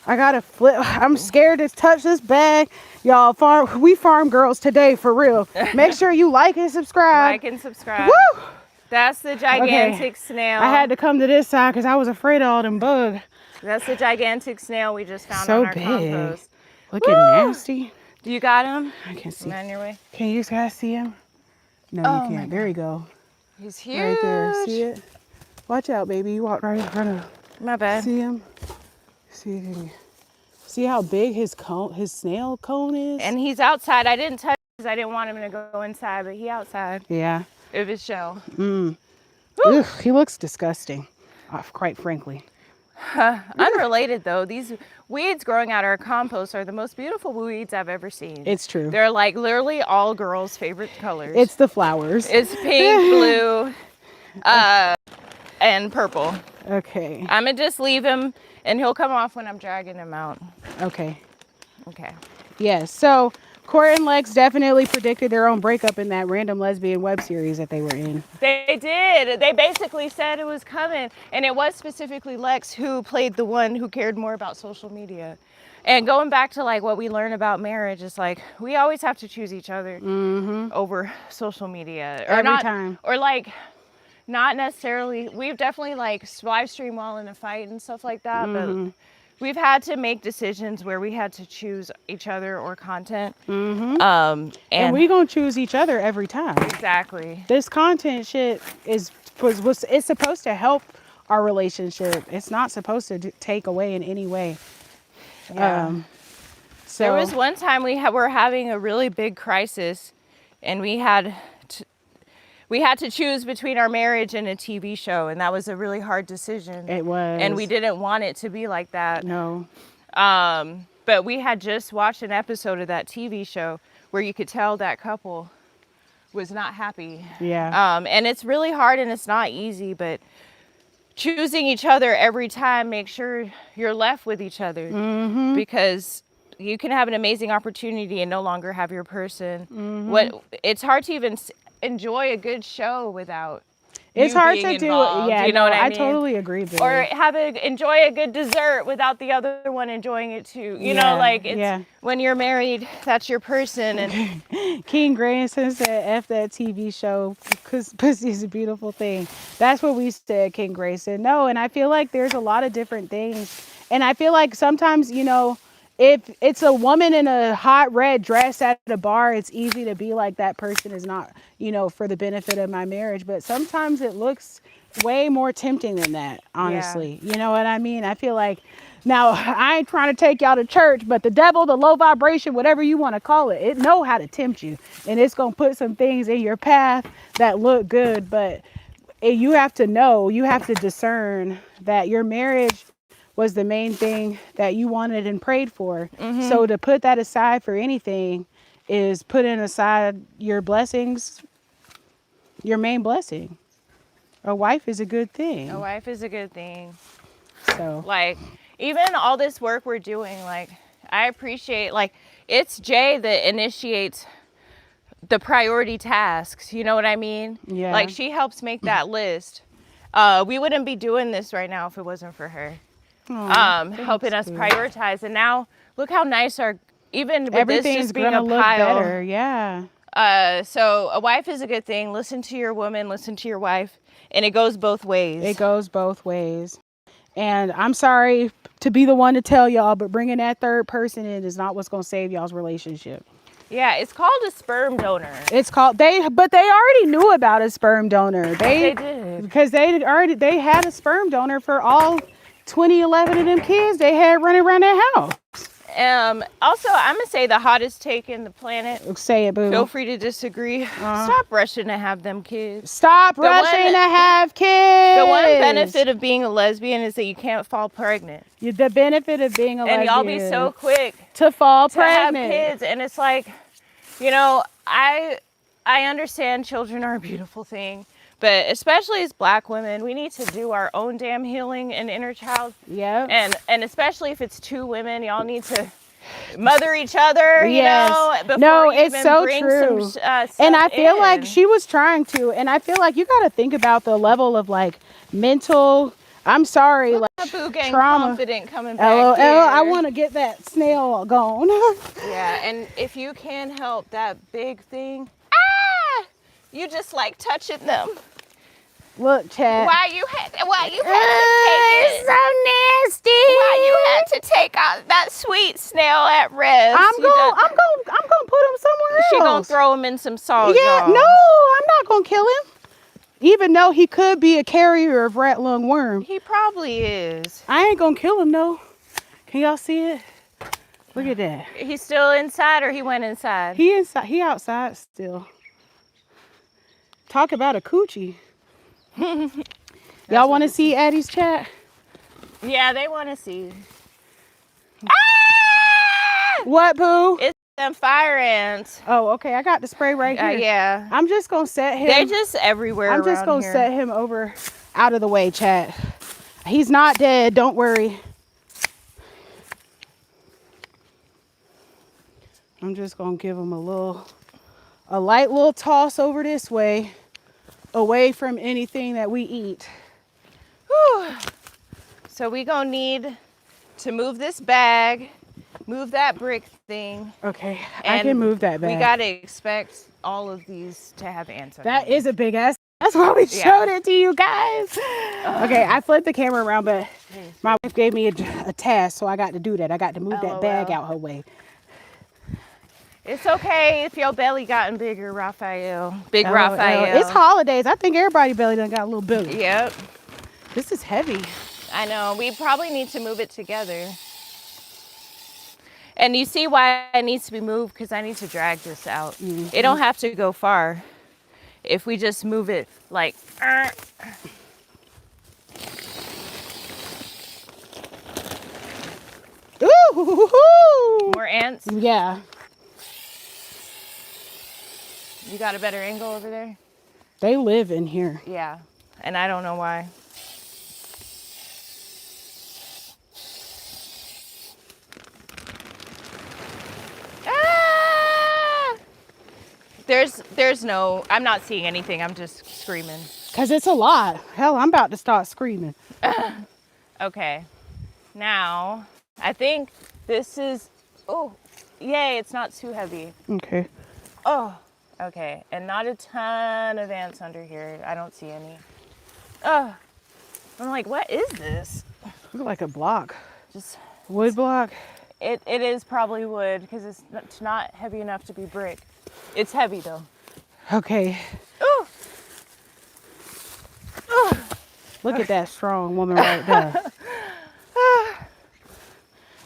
I gotta flip. I'm scared to touch this bag. Y'all, we farm girls today, for real. Make sure you like and subscribe. Like and subscribe. Woo! That's the gigantic snail. I had to come to this side because I was afraid of all them bugs. That's the gigantic snail we just found So on our big. compost. Looking nasty. Do you got him? I can see. On your way. Can you guys see him? No, you can't. There you go. He's huge. Right there. See it? Watch out, baby. You walked right in front of. My bad. See him? See how big his snail cone is? And he's outside. I didn't touch him because I didn't want him to go inside, but he outside. Yeah. Of his shell. Ugh, he looks disgusting, quite frankly. Unrelated though, these weeds growing out our compost are the most beautiful weeds I've ever seen. It's true. They're like literally all girls' favorite colors. It's the flowers. It's pink, blue, and purple. Okay. I'm gonna just leave him and he'll come off when I'm dragging him out. Okay. Okay. Yes. So Court and Lex definitely predicted their own breakup in that random lesbian web series that they were in. They did. They basically said it was coming. And it was specifically Lex who played the one who cared more about social media. And going back to like what we learn about marriage, is like we always have to choose each other over social media. Or Every not, time. Or like not necessarily. We've definitely like live stream while in a fight and stuff like that. But we've had to make decisions where we had to choose each other or content. And we gonna choose each other every time. Exactly. This content shit it's supposed to help our relationship. It's not supposed to take away in any way. Yeah. So there was one time we were having a really big crisis, and we had to choose between our marriage and a TV show, and that was a really hard decision. It was. And we didn't want it to be like that. No. But we had just watched an episode of that TV show where you could tell that couple was not happy. Yeah. And it's really hard and it's not easy, but choosing each other every time, make sure you're left with each other, because you can have an amazing opportunity and no longer have your person. It's hard to even enjoy a good show without it's hard to involved. do. Yeah, you know what I mean? I totally agree with you. Or enjoy a good dessert without the other one enjoying it too. You know, like it's when you're married, that's your person. And King Grayson said, "F that TV show, because pussy's a beautiful thing." That's what we said, King Grayson. No, and I feel like there's a lot of different things, and I feel like sometimes, you know, if it's a woman in a hot red dress at a bar, it's easy to be like, that person is not, you know, for the benefit of my marriage. But sometimes it looks way more tempting than that, honestly. You know what I mean? I feel like, now, I ain't trying to take y'all to church, but the devil, the low vibration, whatever you want to call it, it know how to tempt you. And it's going to put some things in your path that look good. But you have to know, you have to discern that your marriage was the main thing that you wanted and prayed for. So to put that aside for anything is putting aside your blessings, your main blessing. A wife is a good thing. A wife is a good thing. So like, even all this work we're doing, like, I appreciate, like, it's Jay that initiates the priority tasks. You know what I mean? Yeah. Like, she helps make that list. We wouldn't be doing this right now if it wasn't for her. Helping us prioritize. And now look how nice even with everything's this just being a look pile. better. Yeah. So a wife is a good thing. Listen to your woman, listen to your wife, and it goes both ways. It goes both ways. And I'm sorry to be the one to tell y'all, but bringing that third person in is not what's going to save y'all's relationship. Yeah, it's called a sperm donor. It's called but they already knew about a sperm donor. They did. Because they had a sperm donor for all 2011 of them kids they had running around their house. Also, I'm gonna say the hottest take in the planet. Say it, boo. Feel free to disagree. Stop rushing to have them kids. Stop rushing to have kids. The one benefit of being a lesbian is that you can't fall pregnant. The benefit of being a lesbian. And y'all be so quick to fall to pregnant. have kids, and it's like, you know, I understand children are a beautiful thing. But especially as Black women, we need to do our own damn healing and inner child. Yeah. And especially if it's two women, y'all need to mother each other, you know, before no, you it's even so bring true. some and I feel in. like she was trying to, and I feel like you got to think about the level of like mental, I'm sorry, Look like at Boo getting trauma. confident coming back LOL, here. I want to get that snail gone. Yeah, and if you can help that big thing, you just like touching them. Look, Chad. Why you had to take it? It's so nasty. Why you had to take out that sweet snail at rest? I'm gonna put him somewhere else. She gonna throw him in some salt. Yeah, y'all. no, I'm not gonna kill him. Even though he could be a carrier of rat lung worm. He probably is. I ain't gonna kill him though. Can y'all see it? Look at that. He's still inside, or he went inside? He inside. He outside still. Talk about a coochie. Y'all want to see Addie's chat? Yeah, they want to see. What, boo? It's them fire ants. Oh, okay. I got the spray right here. Yeah. I'm just gonna set him. They're just everywhere. I'm just gonna here. set him over, out of the way, chat. He's not dead. Don't worry. I'm just gonna give him a light little toss over this way, away from anything that we eat. Whew. So we gonna need to move this bag, move that brick thing. Okay, I can move that bag. We gotta expect all of these to have ants on That them. is a big ass. That's why we showed it to you guys. Okay, I flipped the camera around, but my wife gave me a task, so I got to do that. I got to move that bag out her way. It's okay if your belly gotten bigger, Raphael. Big Raphael. It's holidays. I think everybody's belly done got a little bigger. Yep. This is heavy. I know. We probably need to move it together. And you see why it needs to be moved? Because I need to drag this out. Mm-hmm. It don't have to go far. If we just move it like... Ooh! More ants? Yeah. You got a better angle over there? They live in here. Yeah. And I don't know why. There's no, I'm not seeing anything. I'm just screaming. Because it's a lot. Hell, I'm about to start screaming. Okay. Now, I think this is, oh, yay, it's not too heavy. Okay. Oh, okay. And not a ton of ants under here. I don't see any. Oh, I'm like, what is this? Look like a block. Just wood block. It is probably wood because it's not heavy enough to be brick. It's heavy though. Okay. Ooh. Ooh. Look at that strong woman right there.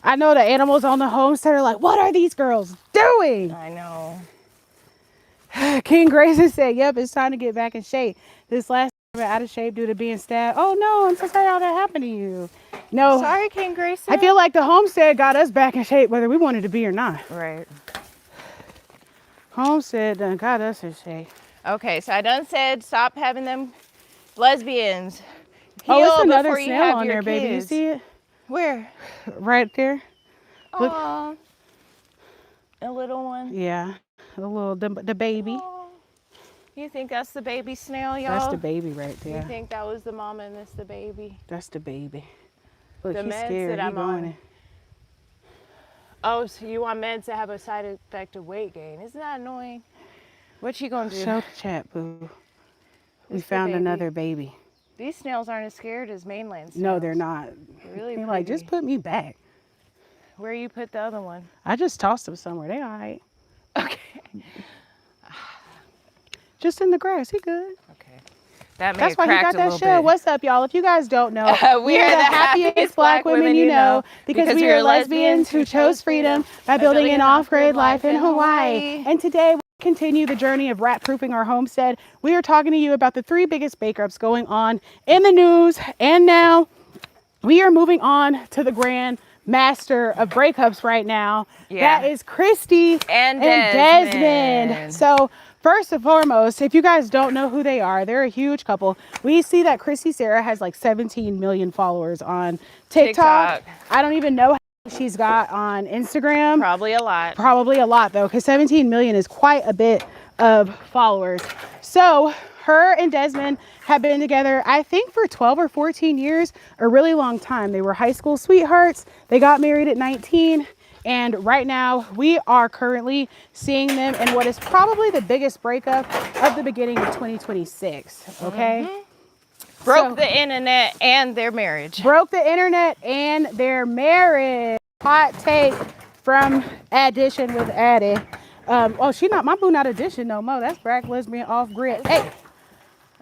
I know the animals on the homestead are like, what are these girls doing? I know. King Grayson said, yep, it's time to get back in shape. This last time out of shape due to being stabbed. Oh no, I'm so sorry how that happened to you. No. Sorry, King Grayson. I feel like the homestead got us back in shape whether we wanted to be or not. Right. Homestead done got us in shape. Okay, so I done said stop having them lesbians. Oh, it's another snail on there, baby. You see it? Where? Right there. Look. Aww. A little one? Yeah. A little, the baby. Aww. You think that's the baby snail, y'all? That's the baby right there. You think that was the mama and this the baby? That's the baby. Look, the he's meds scared. that I'm on. In. Oh, so you want meds to have a side effect of weight gain. Isn't that annoying? What you gonna do? Show the chat, boo. We found another baby. These snails aren't as scared as mainland snails. No, they're not. They're really They're like, just put me back. Where you put the other one? I just tossed them somewhere. They all right. Okay. Just in the grass. He good. Okay. That That's why he got that shell. bit. What's up, y'all? If you guys don't know, we are the happiest black women you know because we are lesbians who chose freedom by building an off-grid life in Hawaii. And today we continue the journey of rat-proofing our homestead. We are talking to you about the 3 biggest breakups going on in the news. And now we are moving on to the grand master of breakups right now. Yeah. That is Kristy and Desmond. So first and foremost, if you guys don't know who they are, they're a huge couple. We see that Kristy Sarah has like 17 million followers on TikTok. I don't even know how she's got on Instagram. Probably a lot. Probably a lot though, because 17 million is quite a bit of followers. So her and Desmond have been together, I think, for 12 or 14 years, a really long time. They were high school sweethearts. They got married at 19. And right now we are currently seeing them in what is probably the biggest breakup of the beginning of 2026. Okay. Broke the internet and their marriage. Broke the internet and their marriage. Hot take from Addition with Addie. Oh, she not, my boo not Addition no more. That's Black Lesbian Off Grid. Hey.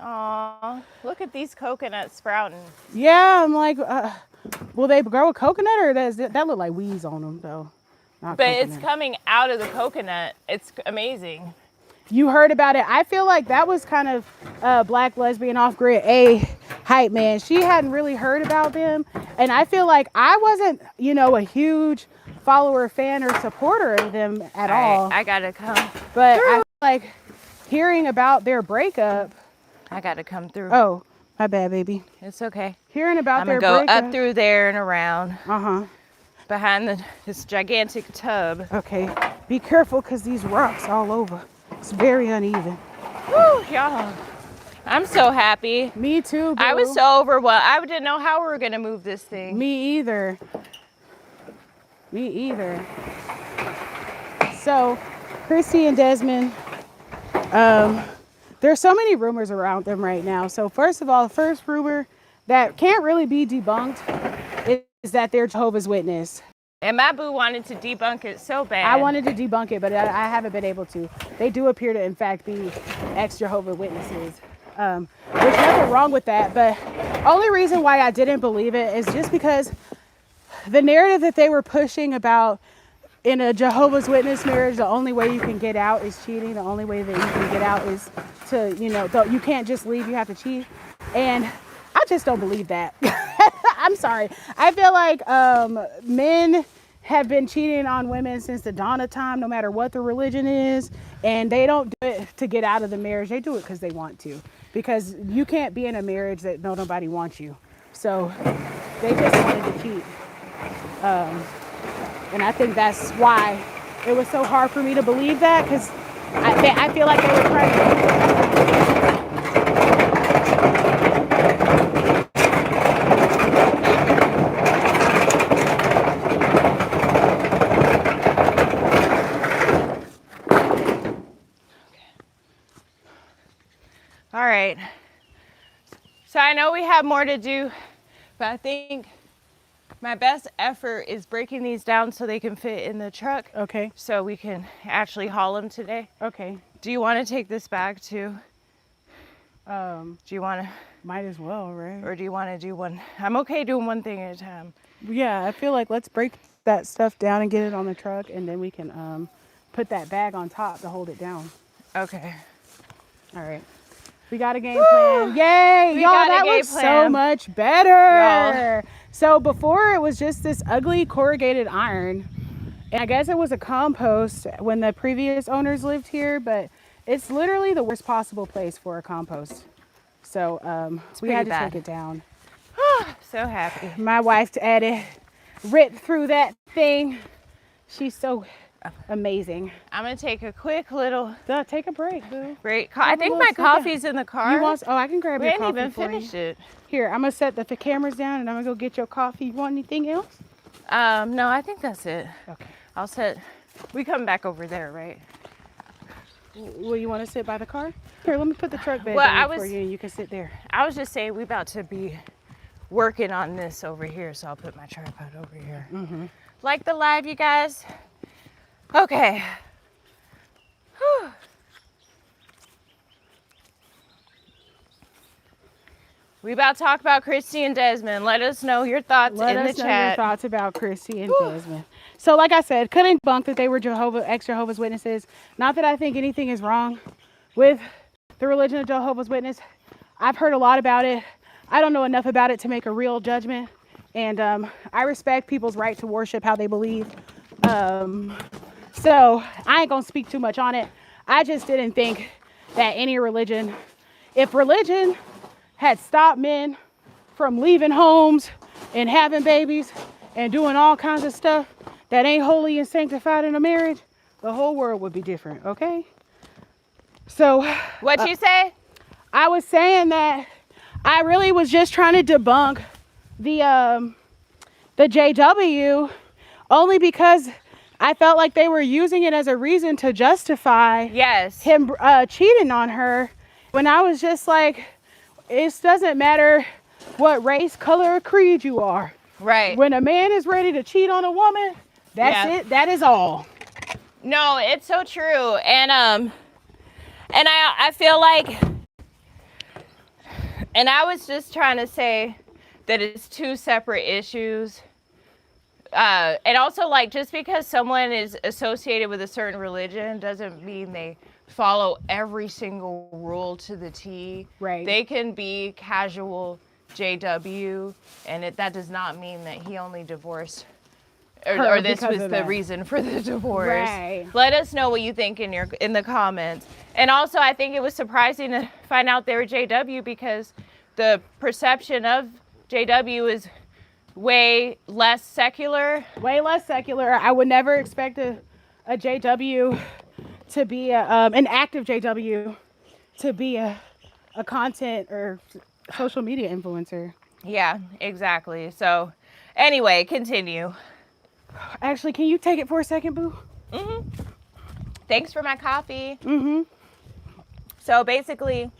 Aw, look at these coconuts sprouting. Yeah, I'm like, will they grow a coconut, or that look like weeds on them though? But coconut. It's coming out of the coconut. It's amazing. You heard about it. I feel like that was kind of Black Lesbian Off Grid A hype man. She hadn't really heard about them, and I feel like I wasn't, you know, a huge follower, fan, or supporter of them at all. I gotta come. But I feel like hearing about their breakup. I gotta come through. Oh, my bad, baby. It's okay. Hearing about their breakup. breakup. I'm gonna go up through there and around. Behind this gigantic tub. Okay. Be careful, because these rocks all over. It's very uneven. Woo, y'all. I'm so happy. Me too, boo. I was so overwhelmed. I didn't know how we were gonna move this thing. Me either. Me either. So, Kristy and Desmond, there's so many rumors around them right now. So first of all, the first rumor that can't really be debunked is that they're Jehovah's Witness. And my boo wanted to debunk it so bad. I wanted to debunk it, but I haven't been able to. They do appear to, in fact, be ex-Jehovah's Witnesses. There's nothing wrong with that, but only reason why I didn't believe it is just because the narrative that they were pushing about in a Jehovah's Witness marriage, the only way you can get out is cheating. The only way that you can get out is to, you know, you can't just leave, you have to cheat. And I just don't believe that. I'm sorry. I feel like men have been cheating on women since the dawn of time, no matter what the religion is. And they don't do it to get out of the marriage. They do it because they want to. Because you can't be in a marriage that nobody wants you. So they just wanted to cheat. And I think that's why it was so hard for me to believe that, because I feel like they were trying to. All right. So I know we have more to do, but I think my best effort is breaking these down so they can fit in the truck. Okay. So we can actually haul them today. Okay. Do you want to take this bag too? Do you want to? Might as well, right? Or do you want to do one? I'm okay doing one thing at a time. Yeah, I feel like let's break that stuff down and get it on the truck, and then we can put that bag on top to hold it down. Okay. All right. We got a game plan. Yay! Y'all, that was so much better. So before, it was just this ugly corrugated iron. And I guess it was a compost when the previous owners lived here, but it's literally the worst possible place for a compost. So we had to take it down. So happy. My wife added, ripped through that thing. She's so amazing. I'm gonna take a quick little. Take a break, boo. Break. I think my coffee's in the car. Oh, I can grab your coffee. We ain't even finished it. Here, I'm gonna set the cameras down, and I'm gonna go get your coffee. You want anything else? No, I think that's it. Okay. I'll set. We come back over there, right? Well, you want to sit by the car? Here, let me put the truck bed down for you, and you can sit there. I was just saying we about to be working on this over here, so I'll put my tripod over here. Like the live, you guys? Okay. We about to talk about Kristy and Desmond. Let us know your thoughts in the chat. Let us know your thoughts about Kristy and Desmond. So like I said, couldn't debunk that they were ex-Jehovah's Witnesses. Not that I think anything is wrong with the religion of Jehovah's Witness. I've heard a lot about it. I don't know enough about it to make a real judgment. And I respect people's right to worship how they believe. So I ain't gonna speak too much on it. I just didn't think that any religion, if religion had stopped men from leaving homes and having babies and doing all kinds of stuff that ain't holy and sanctified in a marriage, the whole world would be different, okay? So what'd you say? I was saying that I really was just trying to debunk the JW only because I felt like they were using it as a reason to justify him cheating on her, when I was just like, it doesn't matter what race, color, or creed you are. Right. When a man is ready to cheat on a woman, that's it. That is all. No, it's so true. And I feel like, and I was just trying to say that it's two separate issues. And also, like, just because someone is associated with a certain religion doesn't mean they follow every single rule to the T. Right. They can be casual JW, and that does not mean that he only divorced or this was the reason for the divorce. Right. Let us know what you think in the comments. And also, I think it was surprising to find out they were JW because the perception of JW is way less secular. Way less secular. I would never expect a JW to be an active JW to be a content or social media influencer. Yeah, exactly. So anyway, continue. Actually, can you take it for a second, boo? Mm-hmm. Thanks for my coffee. Mm-hmm. So basically,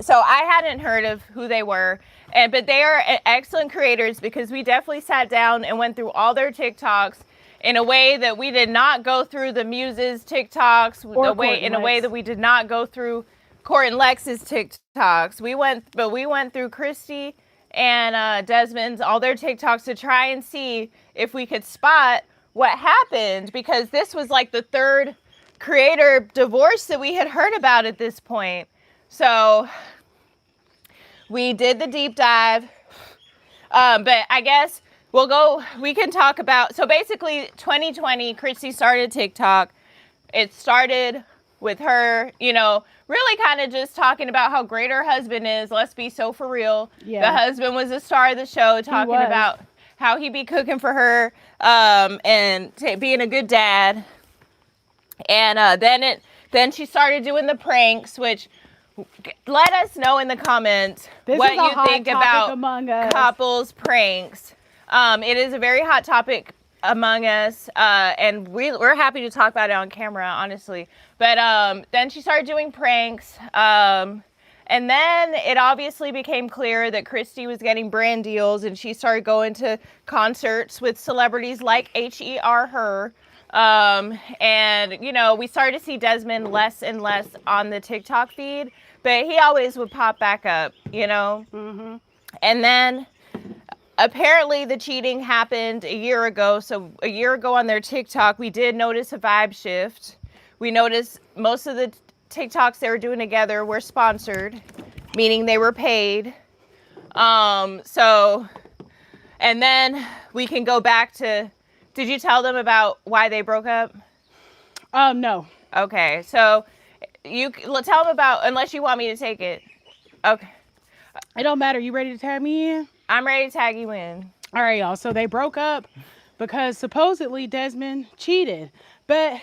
I hadn't heard of who they were, but they are excellent creators because we definitely sat down and went through all their TikToks in a way that we did not go through the Muses TikToks, in a way that we did not go through Court and Lex's TikToks. We went through Kristy and Desmond's, all their TikToks to try and see if we could spot what happened, because this was like the third creator divorce that we had heard about at this point. So we did the deep dive, but I guess we can talk about, so basically 2020, Kristy started TikTok. It started with her, really kind of just talking about how great her husband is. Let's be so for real. Yeah. The husband was the star of the show, talking about how he be cooking for her, and being a good dad. And then she started doing the pranks, which, let us know in the comments what you think about couples pranks. It is a very hot topic among us, and we're happy to talk about it on camera, honestly. But then she started doing pranks, and then it obviously became clear that Kristy was getting brand deals, and she started going to concerts with celebrities like her. And we started to see Desmond less and less on the TikTok feed, but he always would pop back up, Mm-hmm. And then apparently the cheating happened a year ago. So a year ago on their TikTok, we did notice a vibe shift. We noticed most of the TikToks they were doing together were sponsored, meaning they were paid. And then we can go back to, did you tell them about why they broke up? No. Okay. So you tell them about, unless you want me to take it. Okay. It don't matter. You ready to tag me in? I'm ready to tag you in. All right, y'all. So they broke up because supposedly Desmond cheated. But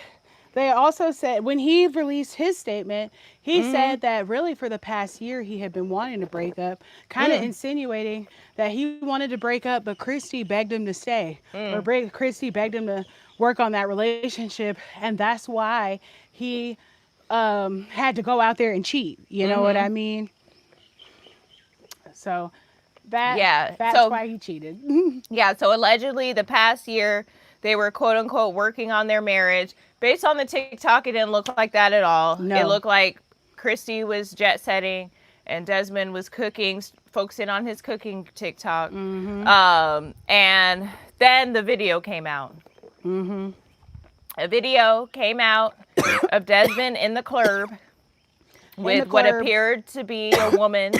they also said, when he released his statement, he said that really for the past year he had been wanting to break up, kind of insinuating that he wanted to break up, but Kristy begged him to stay. Or Kristy begged him to work on that relationship. And that's why he had to go out there and cheat. You know what I mean? So that's why he cheated. Yeah, so allegedly the past year they were quote unquote working on their marriage. Based on the TikTok, it didn't look like that at all. No. It looked like Kristy was jet setting and Desmond was cooking, focusing on his cooking TikTok. And then the video came out. A video came out of Desmond in the club with what appeared to be a woman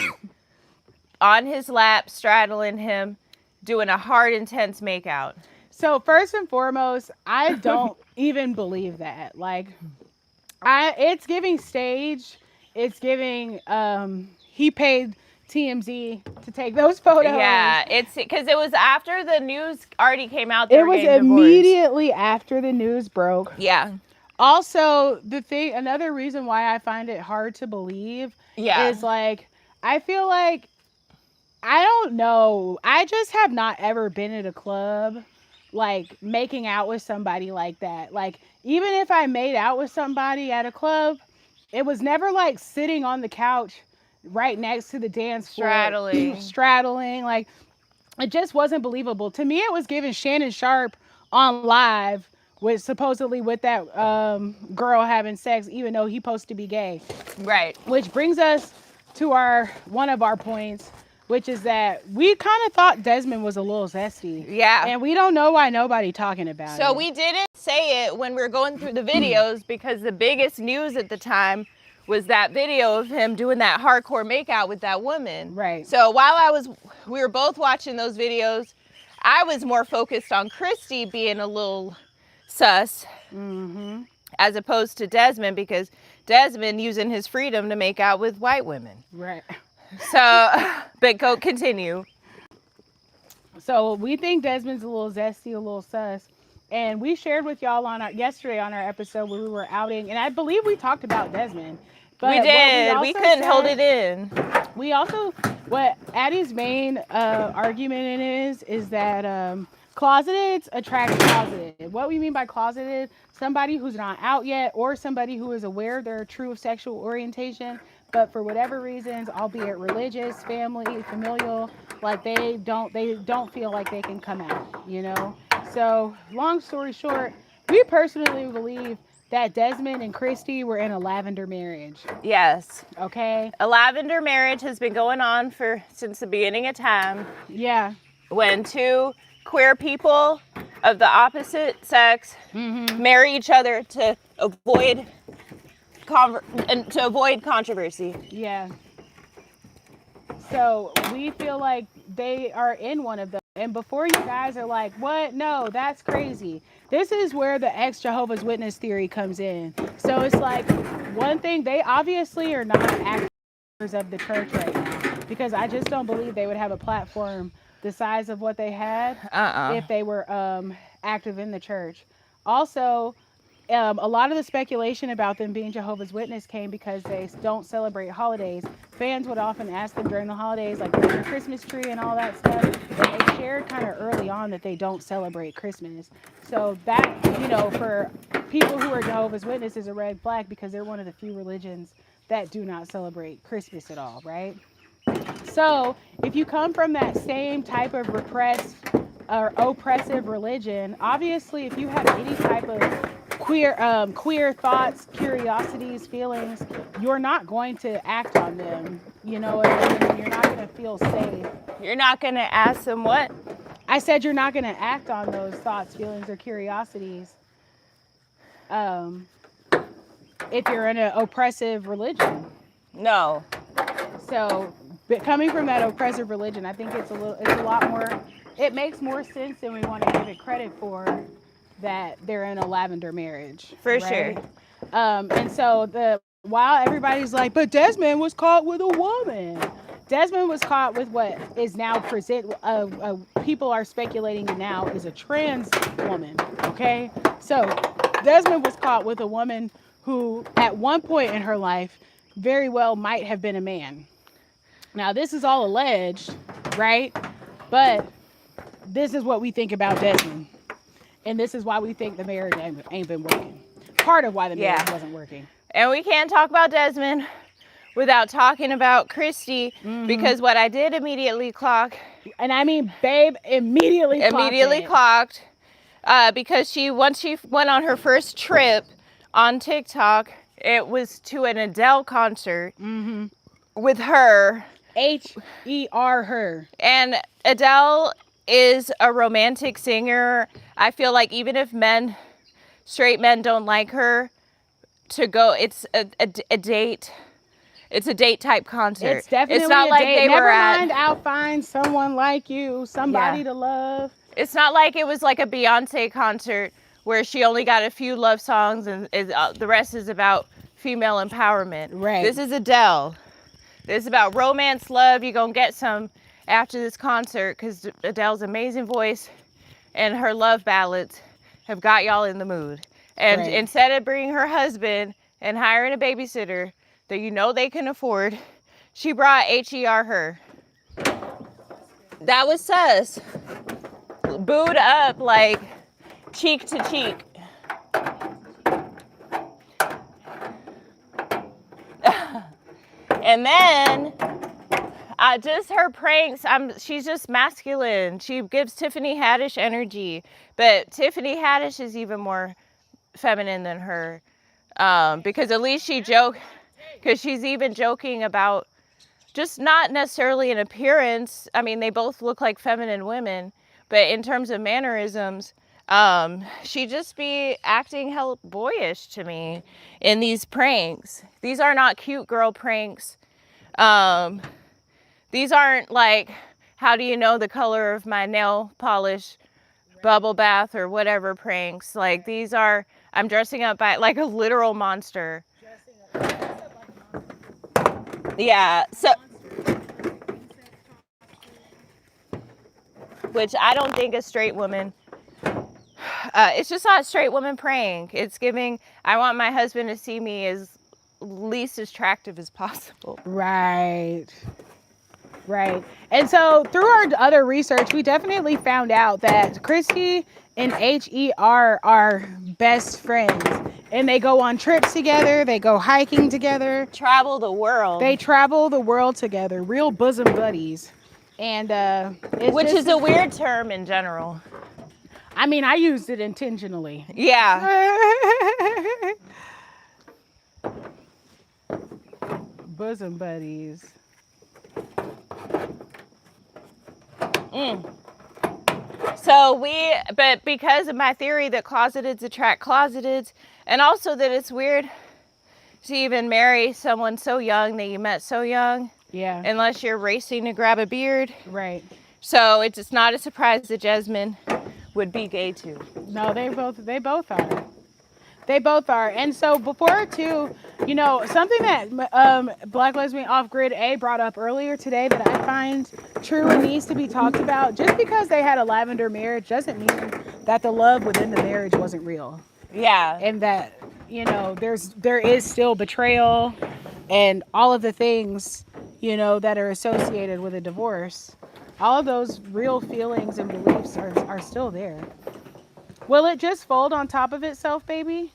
on his lap, straddling him, doing a hard, intense makeout. So first and foremost, I don't even believe that. Like, it's giving stage. It's giving, he paid TMZ to take those photos. Yeah, it's because it was after the news already came out. It was immediately after the news broke. Yeah. Also, another reason why I find it hard to believe is like, I feel like, I don't know. I just have not ever been at a club, like, making out with somebody like that. Like, even if I made out with somebody at a club, it was never like sitting on the couch right next to the dance floor. Straddling. Like, it just wasn't believable. To me, it was giving Shannon Sharp on live supposedly with that girl having sex, even though he supposed to be gay. Right. Which brings us to one of our points, which is that we kind of thought Desmond was a little zesty. Yeah. And we don't know why nobody talking about it. So we didn't say it when we were going through the videos because the biggest news at the time was that video of him doing that hardcore makeout with that woman. Right. So while we were both watching those videos, I was more focused on Kristy being a little sus as opposed to Desmond, because Desmond using his freedom to make out with white women. Right. So, but continue. So we think Desmond's a little zesty, a little sus. And we shared with y'all yesterday on our episode where we were outing, and I believe we talked about Desmond. But we did. We couldn't hold it in. We also, what Addie's main argument in it is that closeted attracts closeted. What we mean by closeted, somebody who's not out yet or somebody who is aware of their true sexual orientation, but for whatever reasons, albeit religious, familial, like they don't feel like they can come out, you know? So long story short, we personally believe that Desmond and Kristy were in a lavender marriage. Yes. Okay. A lavender marriage has been going on since the beginning of time. Yeah. When two queer people of the opposite sex marry each other to avoid controversy. Yeah. So we feel like they are in one of them. And before you guys are like, what? No, that's crazy. This is where the ex-Jehovah's Witness theory comes in. So it's like, one thing, they obviously are not actors of the church right now, because I just don't believe they would have a platform the size of what they had if they were active in the church. Also, a lot of the speculation about them being Jehovah's Witness came because they don't celebrate holidays. Fans would often ask them during the holidays, like, where's your Christmas tree and all that stuff. And they shared kind of early on that they don't celebrate Christmas. So that, you know, for people who are Jehovah's Witness is a red flag, because they're one of the few religions that do not celebrate Christmas at all, right? So if you come from that same type of repressed or oppressive religion, obviously if you have any type of queer thoughts, curiosities, feelings, you're not going to act on them. You know what I mean? You're not going to feel safe. You're not going to ask them what? I said you're not going to act on those thoughts, feelings, or curiosities if you're in an oppressive religion. No. So, but coming from that oppressive religion, I think it's a lot more, it makes more sense than we want to give it credit for, that they're in a lavender marriage. For right? sure. And so while everybody's like, but Desmond was caught with a woman. Desmond was caught with what is now people are speculating now is a trans woman. Okay. So Desmond was caught with a woman who at one point in her life very well might have been a man. Now this is all alleged, right? But this is what we think about Desmond. And this is why we think the marriage ain't been working. Part of why the marriage wasn't working. And we can't talk about Desmond without talking about Kristy, because what I did immediately clock. And I mean, babe, immediately clocked because once she went on her first trip on TikTok, it was to an Adele concert with her. H-E-R her. And Adele is a romantic singer. I feel like even if straight men don't like her, to go, it's a date. It's a date type concert. It's definitely it's not a like date. they Never were mind, I'll find someone like you, somebody to love. It's not like it was like a Beyonce concert where she only got a few love songs and the rest is about female empowerment. Right. This is Adele. This is about romance, love. You're going to get some after this concert because Adele's amazing voice and her love ballads have got y'all in the mood. And instead of bringing her husband and hiring a babysitter that you know they can afford, she brought H-E-R her. That was sus. Booed up like cheek to cheek. And then just her pranks, she's just masculine. She gives Tiffany Haddish energy, but Tiffany Haddish is even more feminine than her, because at least because she's even joking about just not necessarily an appearance. I mean, they both look like feminine women, but in terms of mannerisms, she just be acting hell boyish to me in these pranks. These are not cute girl pranks. These aren't like, how do you know the color of my nail polish bubble bath or whatever pranks. Like these are, I'm dressing up like a literal monster. Yeah, so, which I don't think a straight woman, it's just not a straight woman prank. It's giving, I want my husband to see me as least attractive as possible. Right. And so through our other research, we definitely found out that Kristy and H-E-R are best friends. And they go on trips together. They go hiking together. Travel the world. They travel the world together. Real bosom buddies. And which is a weird term in general. I mean, I used it intentionally. Yeah. Bosom buddies. So but because of my theory that closeteds attract closeteds, and also that it's weird to even marry someone so young that you met so young. Yeah. Unless you're racing to grab a beard. Right. So it's not a surprise that Desmond would be gay too. No, they both are. They both are. And so before too, you know, something that Black Lesbian Off-Grid A brought up earlier today that I find true and needs to be talked about, just because they had a lavender marriage doesn't mean that the love within the marriage wasn't real. Yeah. And that, you know, there is still betrayal and all of the things, you know, that are associated with a divorce. All of those real feelings and beliefs are still there. Will it just fold on top of itself, baby?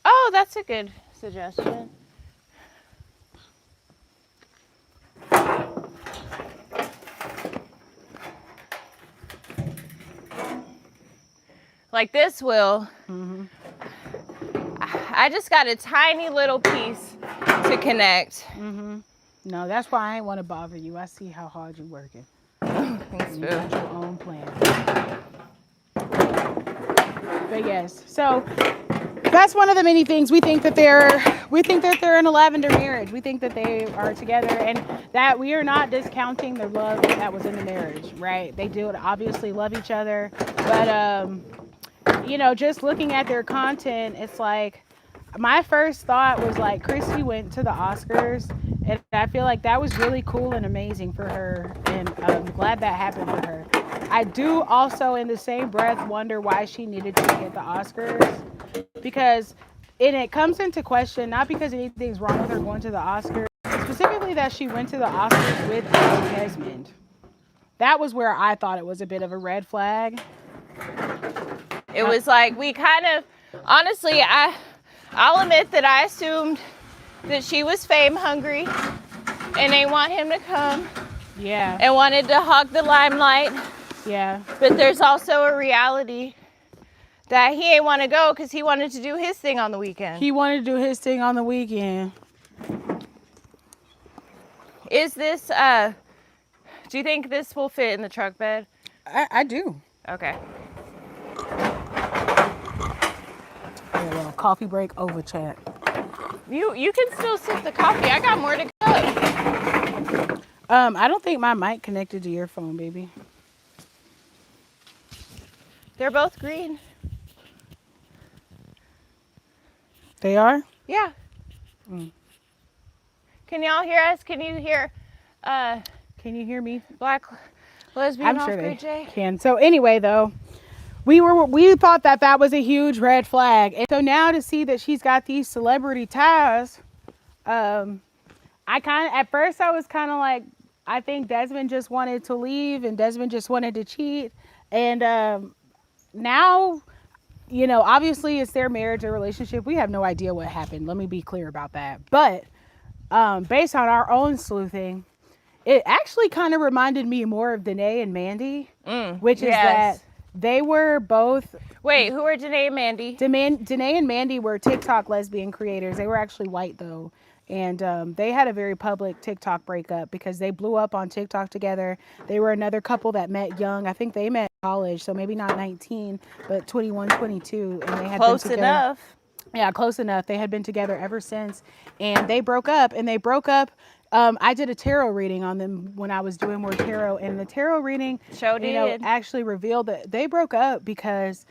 Oh, that's a good suggestion. Like this will. Mm-hmm. I just got a tiny little piece to connect. Mm-hmm. No, that's why I ain't want to bother you. I see how hard you're working. Thanks, you got your own plan. But yes, so that's one of the many things we think that they're in a lavender marriage. We think that they are together, and that we are not discounting the love that was in the marriage, right? They do obviously love each other, but you know, just looking at their content, it's like my first thought was like Kristy went to the Oscars, and I feel like that was really cool and amazing for her, and I'm glad that happened for her. I do also, in the same breath, wonder why she needed to get the Oscars, because it comes into question, not because anything's wrong with her going to the Oscars, specifically that she went to the Oscars with Desmond. That was where I thought it was a bit of a red flag. It was like we kind of, honestly, I'll admit that I assumed that she was fame hungry and they want him to come. Yeah. And wanted to hog the limelight. Yeah. But there's also a reality that he ain't want to go because he wanted to do his thing on the weekend. He wanted to do his thing on the weekend. Is this, do you think this will fit in the truck bed? I do. Okay. A little coffee break over chat. You can still sip the coffee. I got more to cook. I don't think my mic connected to your phone, baby. They're both green. They are? Yeah. Can y'all hear us? Can you hear me? Black Lesbian I'm sure they Jay? can. So anyway, though, we thought that was a huge red flag. And so now to see that she's got these celebrity ties, at first I was kind of like, I think Desmond just wanted to leave and Desmond just wanted to cheat. And now, obviously it's their marriage or relationship. We have no idea what happened. Let me be clear about that. But based on our own sleuthing, it actually kind of reminded me more of Danae and Mandy, which is that they were both... Wait, who are Danae and Mandy? Danae and Mandy were TikTok lesbian creators. They were actually white, though. And they had a very public TikTok breakup because they blew up on TikTok together. They were another couple that met young. I think they met in college, so maybe not 19, but 21, 22. And they had Close been together. enough. Yeah, close enough. They had been together ever since. And they broke up. I did a tarot reading on them when I was doing more tarot, and the tarot reading actually revealed that they broke up because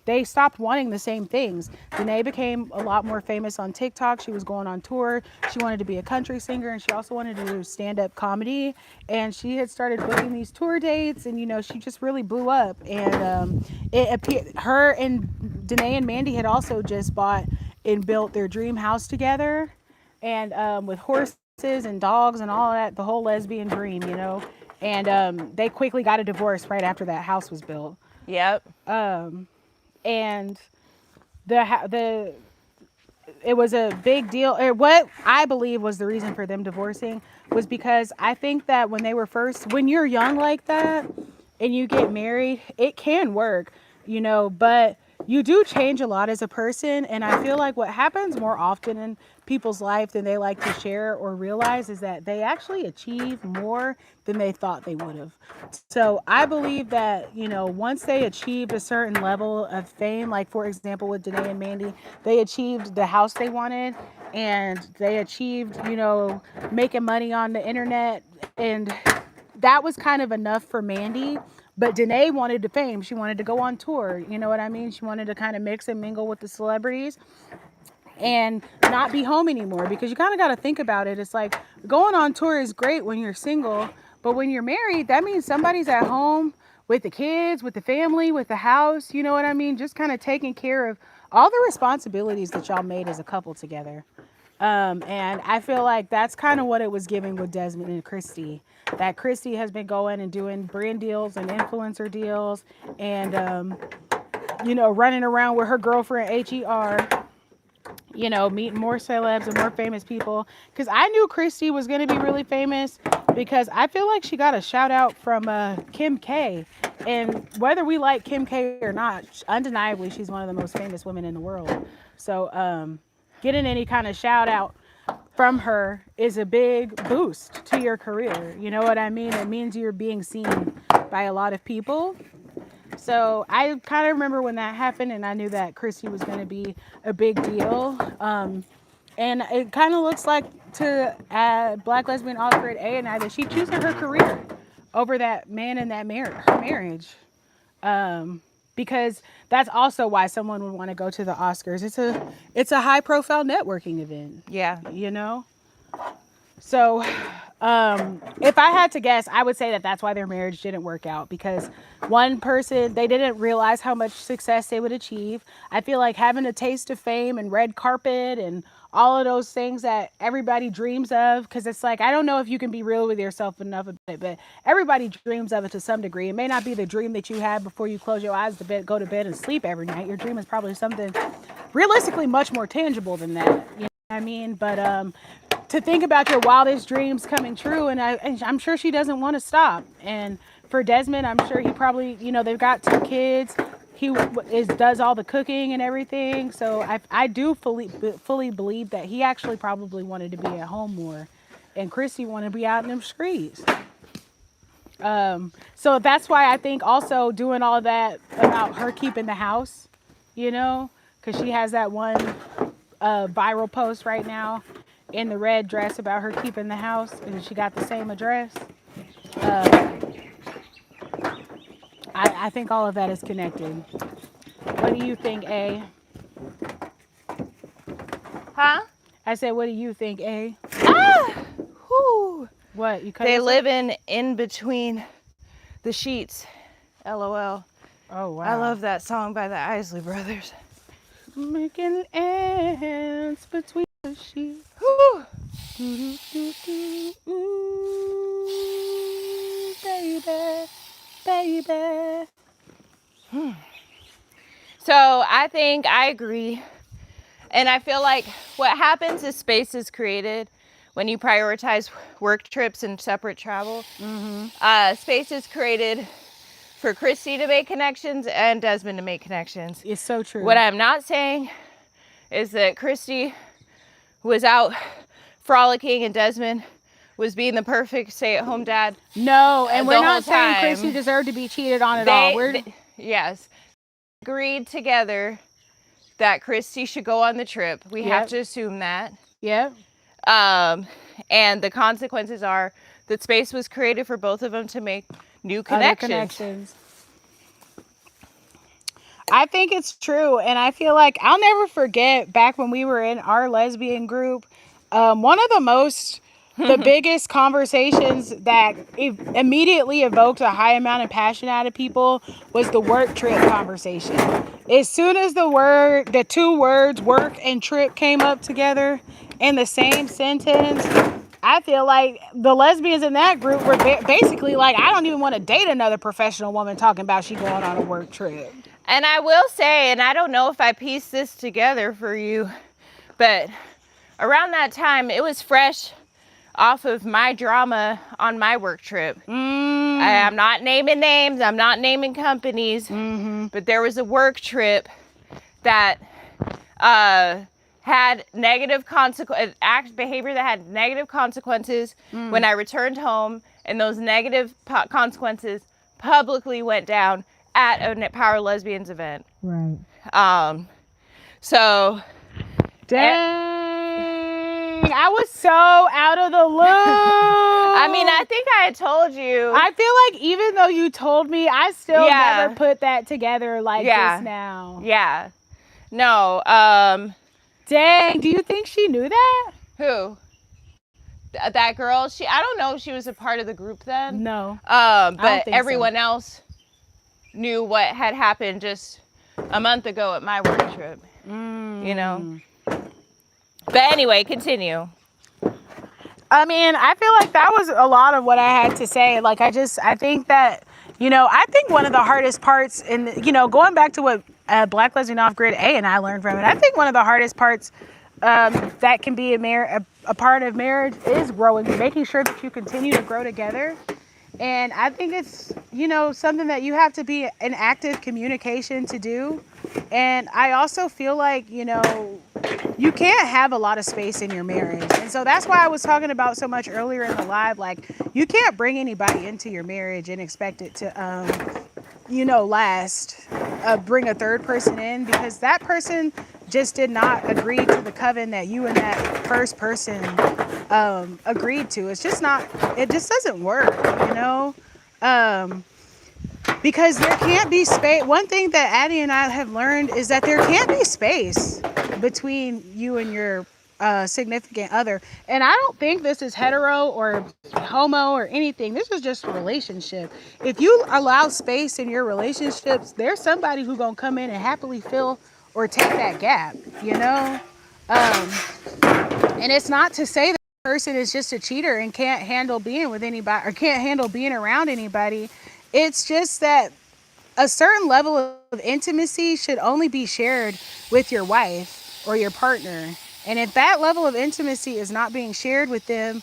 they stopped wanting the same things. Danae became a lot more famous on TikTok. She was going on tour. She wanted to be a country singer, and she also wanted to do stand-up comedy. And she had started booking these tour dates, and she just really blew up. And it appeared her and Danae and Mandy had also just bought and built their dream house together. And with horses and dogs and all that, the whole lesbian dream, And they quickly got a divorce right after that house was built. Yep. And it was a big deal. What I believe was the reason for them divorcing was because I think that when you're young like that and you get married, it can work, but you do change a lot as a person. And I feel like what happens more often in people's life than they like to share or realize is that they actually achieve more than they thought they would have. So I believe that, once they achieved a certain level of fame, like for example, with Danae and Mandy, they achieved the house they wanted and they achieved, making money on the internet. And that was kind of enough for Mandy. But Danae wanted the fame. She wanted to go on tour. You know what I mean? She wanted to kind of mix and mingle with the celebrities and not be home anymore, because you kind of got to think about it. It's like going on tour is great when you're single, but when you're married, that means somebody's at home with the kids, with the family, with the house. You know what I mean? Just kind of taking care of all the responsibilities that y'all made as a couple together. And I feel like that's kind of what it was giving with Desmond and Kristy. That Kristy has been going and doing brand deals and influencer deals and, running around with her girlfriend, HER, meeting more celebs and more famous people. Because I knew Kristy was going to be really famous because I feel like she got a shout out from Kim K. And whether we like Kim K or not, undeniably, she's one of the most famous women in the world. So getting any kind of shout out from her is a big boost to your career. You know what I mean? It means you're being seen by a lot of people. So I kind of remember when that happened, and I knew that Kristy was going to be a big deal. And it kind of looks like to Black Lesbian Author A and I that she chooses her career over that man and that her marriage. Because that's also why someone would want to go to the Oscars. It's a high profile networking event. Yeah. So if I had to guess, I would say that that's why their marriage didn't work out, because one person, they didn't realize how much success they would achieve. I feel like having a taste of fame and red carpet and all of those things that everybody dreams of, because it's like, I don't know if you can be real with yourself enough about it, but everybody dreams of it to some degree. It may not be the dream that you had before you close your eyes to go to bed and sleep every night. Your dream is probably something realistically much more tangible than that. You know what I mean? But to think about your wildest dreams coming true, and I'm sure she doesn't want to stop. And for Desmond, I'm sure he probably, they've got 2 kids. does all the cooking and everything. So I do fully believe that he actually probably wanted to be at home more, and Kristy wanted to be out in them streets. So that's why I think also doing all that about her keeping the house, because she has that one viral post right now in the red dress about her keeping the house, and she got the same address. I think all of that is connected. What do you think, A? Huh? I said, what do you think, A? Ah! Whew. What? They live in between the sheets. LOL. Oh, wow. I love that song by the Isley Brothers. Making ants between the sheets. Whew. Ooh, baby, baby. So I think I agree. And I feel like what happens is space is created when you prioritize work trips and separate travel. Space is created for Kristy to make connections and Desmond to make connections. It's so true. What I'm not saying is that Kristy was out frolicking and Desmond was being the perfect stay-at-home dad. No, and we're not saying Kristy deserved to be cheated on at all. Yes. Agreed together that Kristy should go on the trip. We have to assume that. Yep. And the consequences are that space was created for both of them to make new connections. I think it's true. And I feel like I'll never forget back when we were in our lesbian group, one of the biggest conversations that immediately evoked a high amount of passion out of people was the work trip conversation. As soon as the two words work and trip came up together in the same sentence, I feel like the lesbians in that group were basically like, I don't even want to date another professional woman talking about she going on a work trip. And I will say, and I don't know if I pieced this together for you, but around that time, it was fresh off of my drama on my work trip. I'm not naming names, I'm not naming companies, but there was a work trip that had negative behavior that had negative consequences when I returned home, and those negative consequences publicly went down at a Power Lesbians event. Right. So dang, I was so out of the loop. I mean, I think I had told you. I feel like even though you told me, I still never put that together like this now. Yeah. No. Dang, do you think she knew that? Who? That girl? I don't know if she was a part of the group then. No. But everyone else knew what had happened just a month ago at my work trip. But anyway, continue. I mean, I feel like that was a lot of what I had to say. Like, I think that, I think one of the hardest parts going back to what Black Lesbian Off Grid A and I learned from it, I think one of the hardest parts that can be a part of marriage is growing, making sure that you continue to grow together. And I think it's, something that you have to be in active communication to do. And I also feel like, you can't have a lot of space in your marriage. And so that's why I was talking about so much earlier in the live, like, you can't bring anybody into your marriage and expect it to, last, bring a third person in, because that person just did not agree to the covenant that you and that first person agreed to. It just doesn't work, because there can't be space. One thing that Addie and I have learned is that there can't be space between you and your significant other. And I don't think this is hetero or homo or anything. This is just a relationship. If you allow space in your relationships, there's somebody who's going to come in and happily fill or take that gap, and it's not to say that the person is just a cheater and can't handle being with anybody or can't handle being around anybody. It's just that a certain level of intimacy should only be shared with your wife or your partner. And if that level of intimacy is not being shared with them,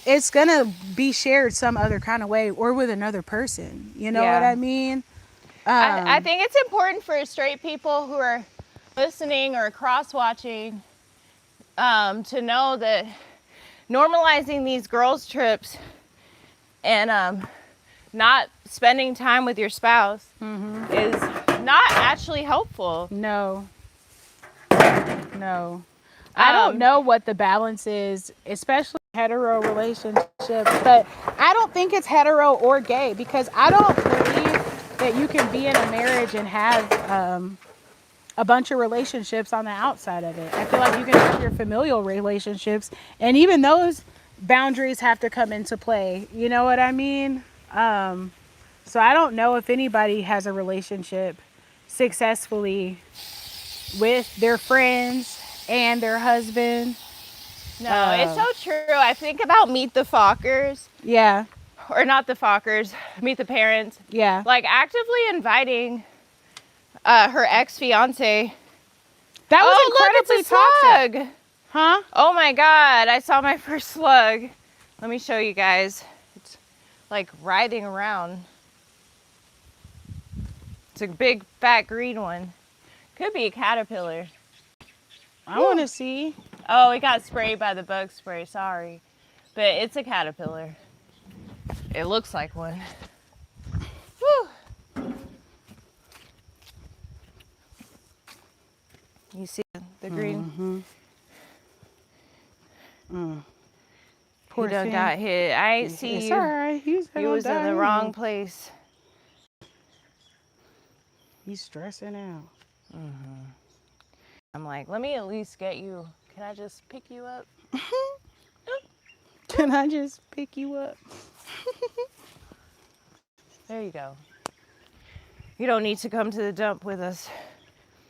it's going to be shared some other kind of way or with another person. You know what I mean? I think it's important for straight people who are listening or cross-watching to know that normalizing these girls' trips and not spending time with your spouse is not actually helpful. No. I don't know what the balance is, especially hetero relationships, but I don't think it's hetero or gay, because I don't believe that you can be in a marriage and have a bunch of relationships on the outside of it. I feel like you can have your familial relationships, and even those boundaries have to come into play. You know what I mean? So I don't know if anybody has a relationship successfully with their friends and their husband. No, it's so true. I think about Meet the Fockers. Yeah. Or not the Fockers, Meet the Parents. Yeah. Like actively inviting her ex-fiance. That was incredibly toxic. Slug. Huh? Oh my God, I saw my first slug. Let me show you guys. It's like writhing around. It's a big fat green one. Could be a caterpillar. I want to see. Oh, it got sprayed by the bug spray, sorry. But it's a caterpillar. It looks like one. Whew. You see the green? Poor He done thing. got hit. I ain't see It's you. all right. He was in the wrong place. He's stressing out. I'm like, let me at least get you. Can I just pick you up? Can I just pick you up? There you go. You don't need to come to the dump with us.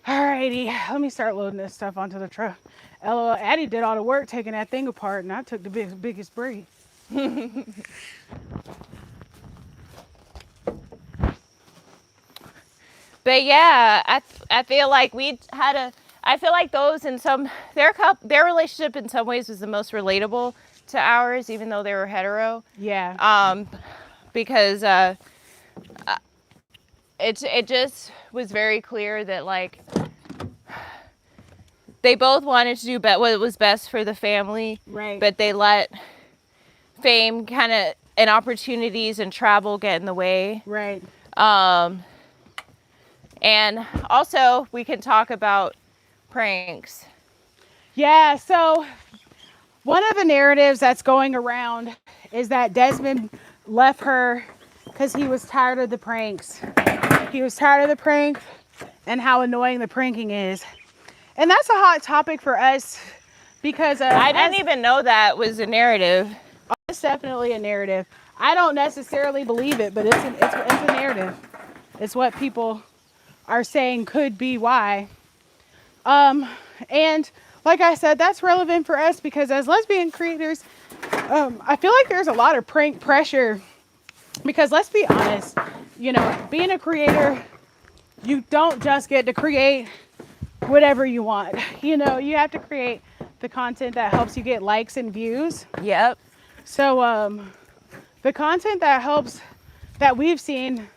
Alrighty, let me start loading this stuff onto the truck. LOL, Addie did all the work taking that thing apart, and I took the biggest break. But yeah, I feel like I feel like those in their relationship in some ways was the most relatable to ours, even though they were hetero. Yeah. Because it just was very clear that like they both wanted to do what was best for the family, Right. but they let fame kind of and opportunities and travel get in the way. Right. And also we can talk about pranks. Yeah, so one of the narratives that's going around is that Desmond left her because he was tired of the pranks. He was tired of the prank and how annoying the pranking is. And that's a hot topic for us because I didn't even know that was a narrative. It's definitely a narrative. I don't necessarily believe it, but it's a narrative. It's what people are saying could be why. And like I said, that's relevant for us because as lesbian creators, I feel like there's a lot of prank pressure because let's be honest, you know, being a creator, you don't just get to create whatever you want. You know, you have to create the content that helps you get likes and views. Yep. So, the content that we've seen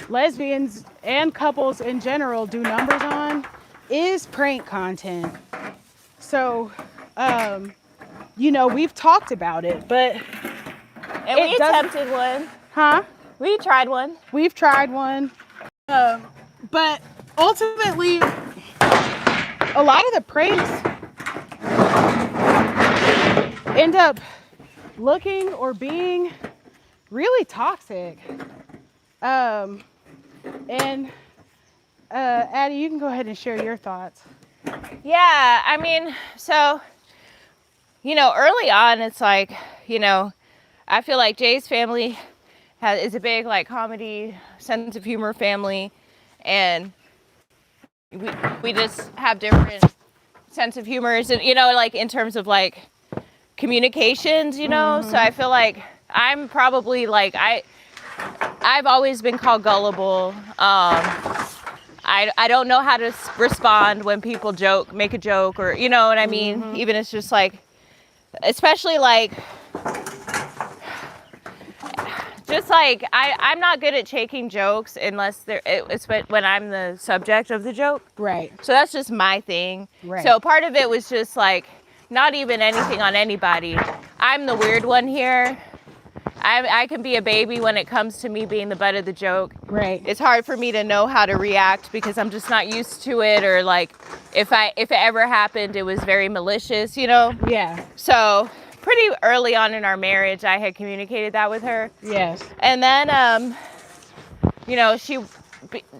lesbians and couples in general do numbers on is prank content. So, you know, we've talked about it, but and we attempted one. Huh? We tried one. We've tried one. But ultimately, a lot of the pranks end up looking or being really toxic. And Addie, you can go ahead and share your thoughts. Yeah, I mean, so, you know, early on, it's like, you know, I feel like Jay's family is a big, like, comedy, sense of humor family, and we just have different sense of humors, and, you know, like, in terms of, like, communications, you know, so I feel like I'm probably, like, I've always been called gullible. I don't know how to respond when people make a joke, or, you know what I mean? Even it's just like, especially like, just like, I'm not good at taking jokes unless it's when I'm the subject of the joke. Right. So that's just my thing. Right. So part of it was just like, not even anything on anybody. I'm the weird one here. I can be a baby when it comes to me being the butt of the joke. Right. It's hard for me to know how to react because I'm just not used to it, or like if it ever happened, it was very malicious, you know? Yeah. So pretty early on in our marriage, I had communicated that with her. Yes. And then, you know,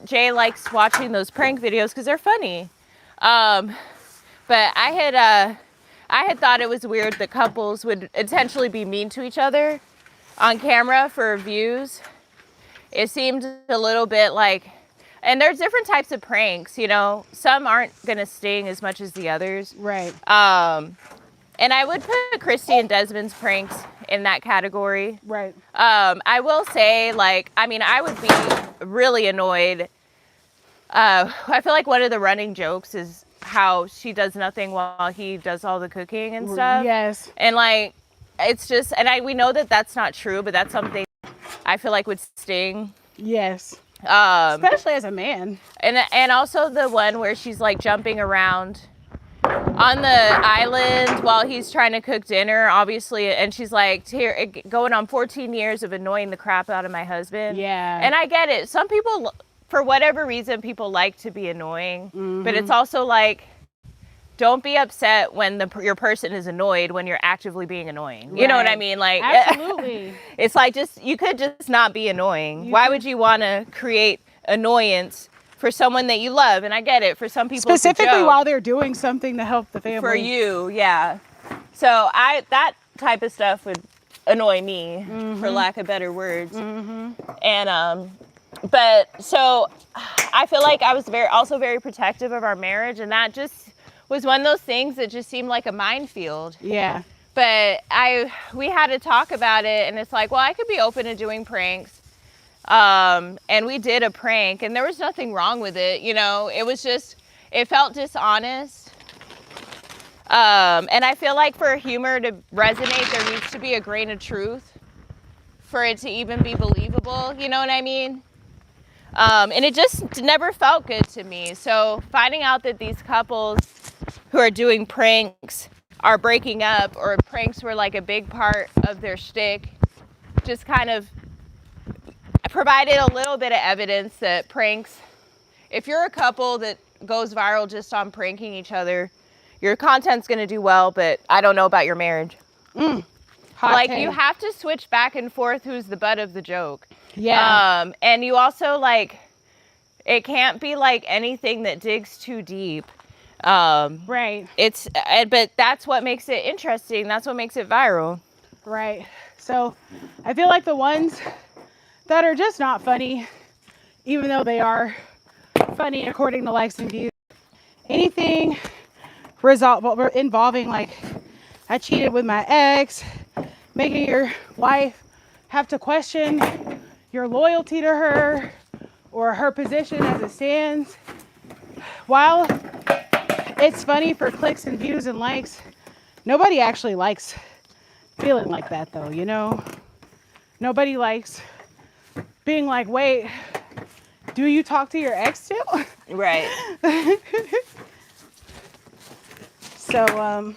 Jay likes watching those prank videos because they're funny. But I had thought it was weird that couples would intentionally be mean to each other on camera for views. It seemed a little bit like, and there's different types of pranks, you know, some aren't gonna sting as much as the others. Right. And I would put Kristy Desmond's pranks in that category. Right. I will say, like, I mean, I would be really annoyed. I feel like one of the running jokes is how she does nothing while he does all the cooking and stuff. Yes. And like, it's just, and we know that that's not true, but that's something I feel like would sting. Yes. Especially as a man. And also the one where she's like jumping around on the island while he's trying to cook dinner, obviously, and she's like, here, going on 14 years of annoying the crap out of my husband. Yeah. And I get it. Some people, for whatever reason, people like to be annoying, but it's also like, don't be upset when your person is annoyed when you're actively being annoying. Right. You know what I mean? Like, absolutely. It's like, you could just not be annoying. Why would you want to create annoyance for someone that you love? And I get it. For some people, specifically while they're doing something to help the family. For you, yeah. So that type of stuff would annoy me, for lack of better words. And but so I feel like I was also very protective of our marriage, and that just was one of those things that just seemed like a minefield. Yeah. But we had to talk about it, and it's like, well, I could be open to doing pranks. And we did a prank, and there was nothing wrong with it. You know, it was just, it felt dishonest. And I feel like for humor to resonate, there needs to be a grain of truth for it to even be believable. You know what I mean? And it just never felt good to me. So finding out that these couples who are doing pranks are breaking up, or pranks were like a big part of their shtick, just kind of provided a little bit of evidence that pranks, if you're a couple that goes viral just on pranking each other, your content's going to do well, but I don't know about your marriage. Like, you have to switch back and forth who's the butt of the joke. Yeah. And you also, like, it can't be like anything that digs too deep. Right. But that's what makes it interesting. That's what makes it viral. Right. So I feel like the ones that are just not funny, even though they are funny according to likes and views, anything involving, like, I cheated with my ex, making your wife have to question your loyalty to her or her position as it stands. While it's funny for clicks and views and likes, nobody actually likes feeling like that, though, you know? Nobody likes being like, wait, do you talk to your ex too? Right. So,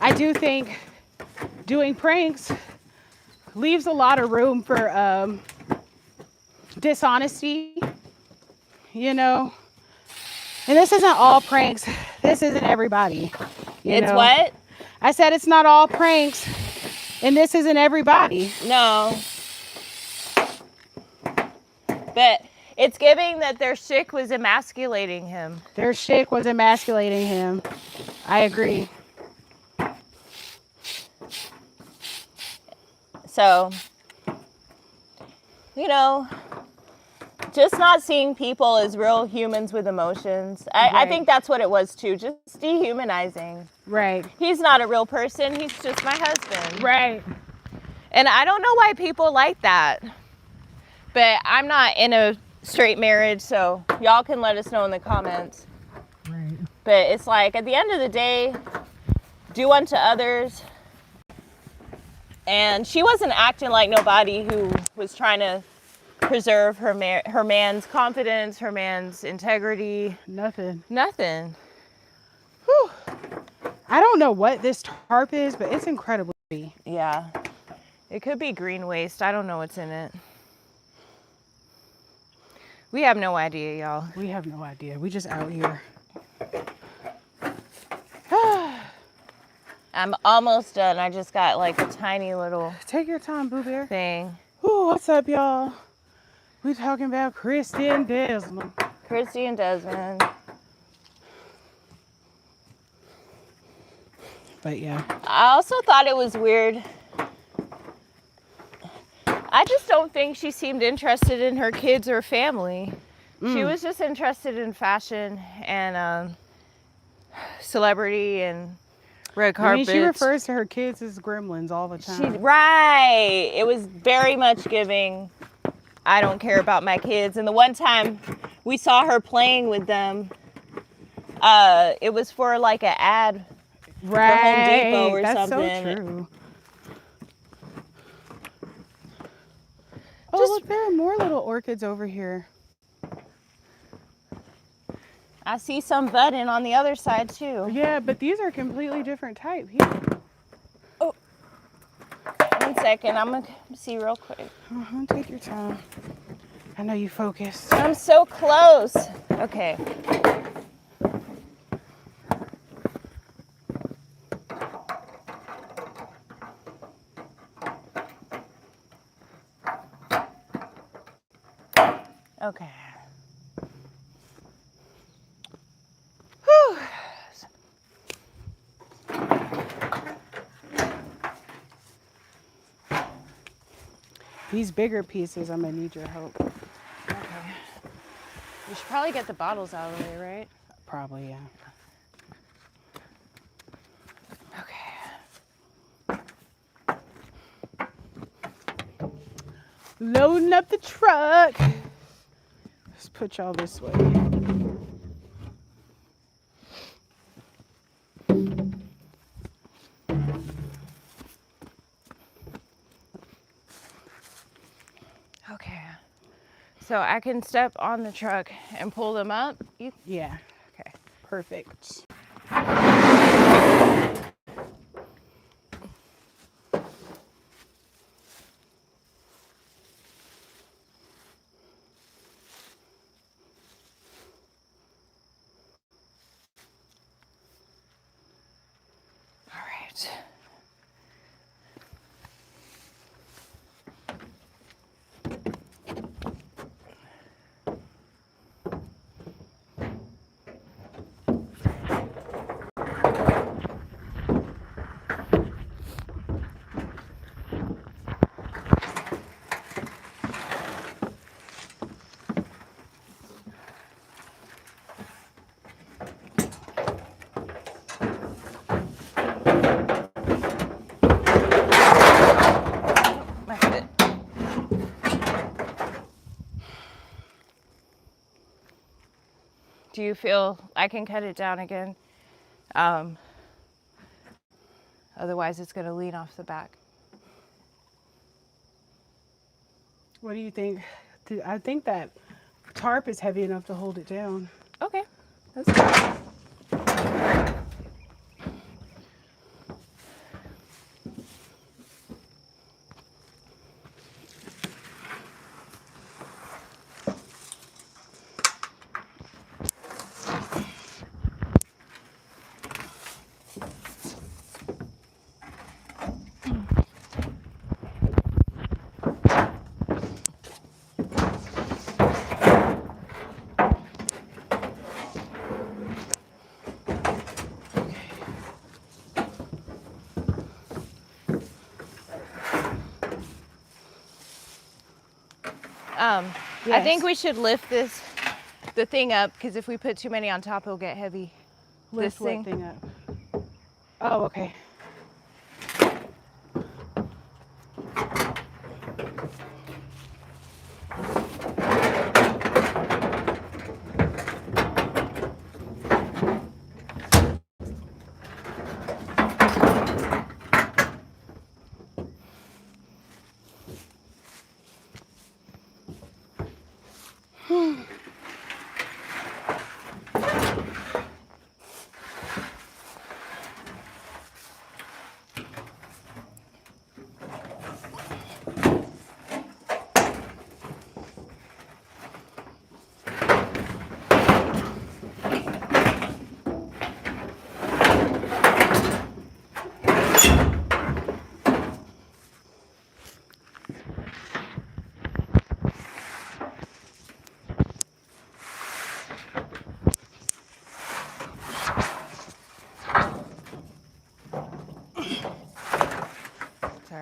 I do think doing pranks leaves a lot of room for dishonesty, you know? And this isn't all pranks. This isn't everybody. It's what? I said it's not all pranks, and this isn't everybody. No. But it's giving that their shtick was emasculating him. Their shtick was emasculating him. I agree. So, you know, just not seeing people as real humans with emotions. I think that's what it was too. Just dehumanizing. Right. He's not a real person. He's just my husband. Right. And I don't know why people like that. But I'm not in a straight marriage, so y'all can let us know in the comments. Right. But it's like, at the end of the day, do unto others And she wasn't acting like nobody who was trying to preserve her man's confidence, her man's integrity. Nothing. Whew. I don't know what this tarp is, but it's incredibly heavy. Yeah. It could be green waste. I don't know what's in it. We have no idea, y'all. We have no idea. We just out here. I'm almost done. I just got like a tiny little... Take your time, Boo Bear. ...thing. Ooh, what's up, y'all? We talking about Kristy Desmond. Kristy Desmond. But yeah. I also thought it was weird. I just don't think she seemed interested in her kids or family. She was just interested in fashion and celebrity and red carpet. I mean, she refers to her kids as gremlins all the time. Right. It was very much giving, I don't care about my kids. And the one time we saw her playing with them, it was for like an ad for Home Depot or something. That's so true. Oh, look, there are more little orchids over here. I see some budding on the other side too. Yeah, but these are completely different type here. Oh, 1 second. I'm gonna see real quick. Take your time. I know you focus. I'm so close. Okay. Okay. Whew. These bigger pieces, I'm gonna need your help. Okay. We should probably get the bottles out of the way, right? Probably, yeah. Okay. Loading up the truck. Let's put y'all this way. Okay. So I can step on the truck and pull them up? Yeah. Okay. Perfect. Do you feel I can cut it down again? Otherwise it's going to lean off the back. What do you think? I think that tarp is heavy enough to hold it down. Okay. That's good. Yes. I think we should lift the thing up, because if we put too many on top, it'll get heavy. Lift this what thing up? Oh, okay.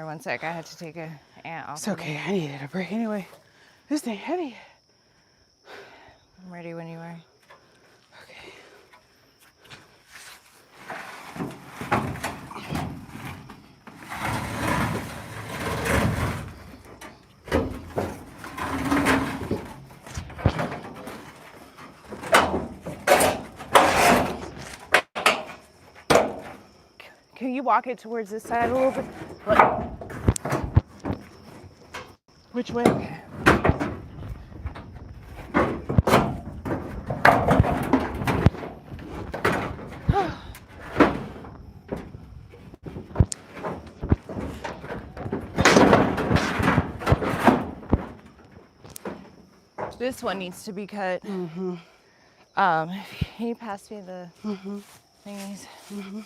Sorry, one sec. I had to take a ant off. It's okay. I needed a break anyway. This thing heavy. I'm ready when you are. Okay. Can you walk it towards this side a little bit? Look. Which way? Okay. This one needs to be cut. Mm-hmm. Can you pass me the thingies? Mm-hmm.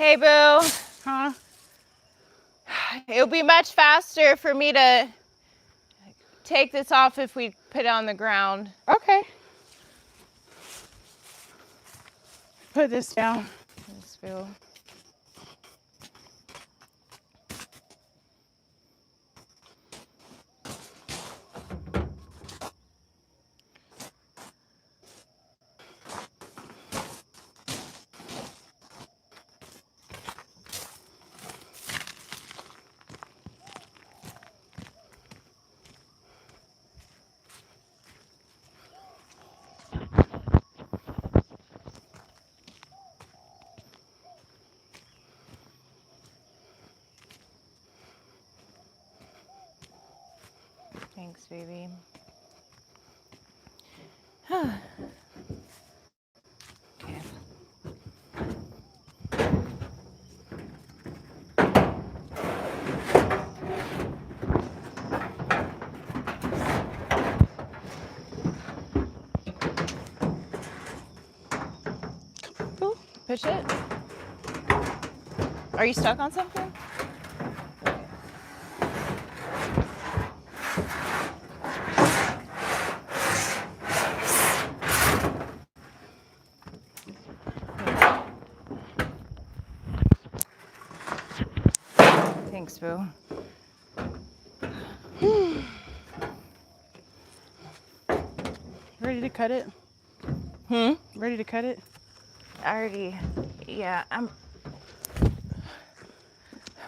Hey, boo. Huh? It would be much faster for me to take this off if we put it on the ground. Okay. Put this down. This boo. Push it. Are you stuck on something? Thanks, boo. Ready to cut it? Ready to cut it? Yeah, I'm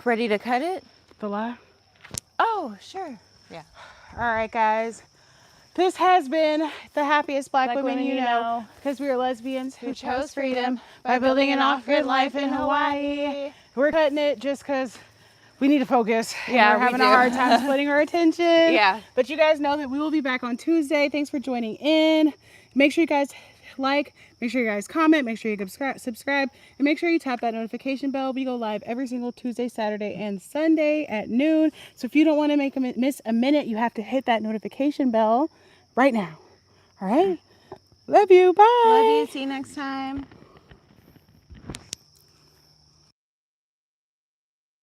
ready to cut it. The lie? Oh, sure. Yeah. All right, guys. This has been the happiest black women you know, because we are lesbians who chose freedom by building an off-grid life in Hawaii. We're cutting it just because we need to focus. Yeah, we're having a hard time splitting our attention. Yeah. But you guys know that we will be back on Tuesday. Thanks for joining in. Make sure you guys like, make sure you guys comment, make sure you subscribe, and make sure you tap that notification bell. We go live every single Tuesday, Saturday, and Sunday at noon. So if you don't want to miss a minute, you have to hit that notification bell right now. All right? Love you. Bye. Love you. See you next time.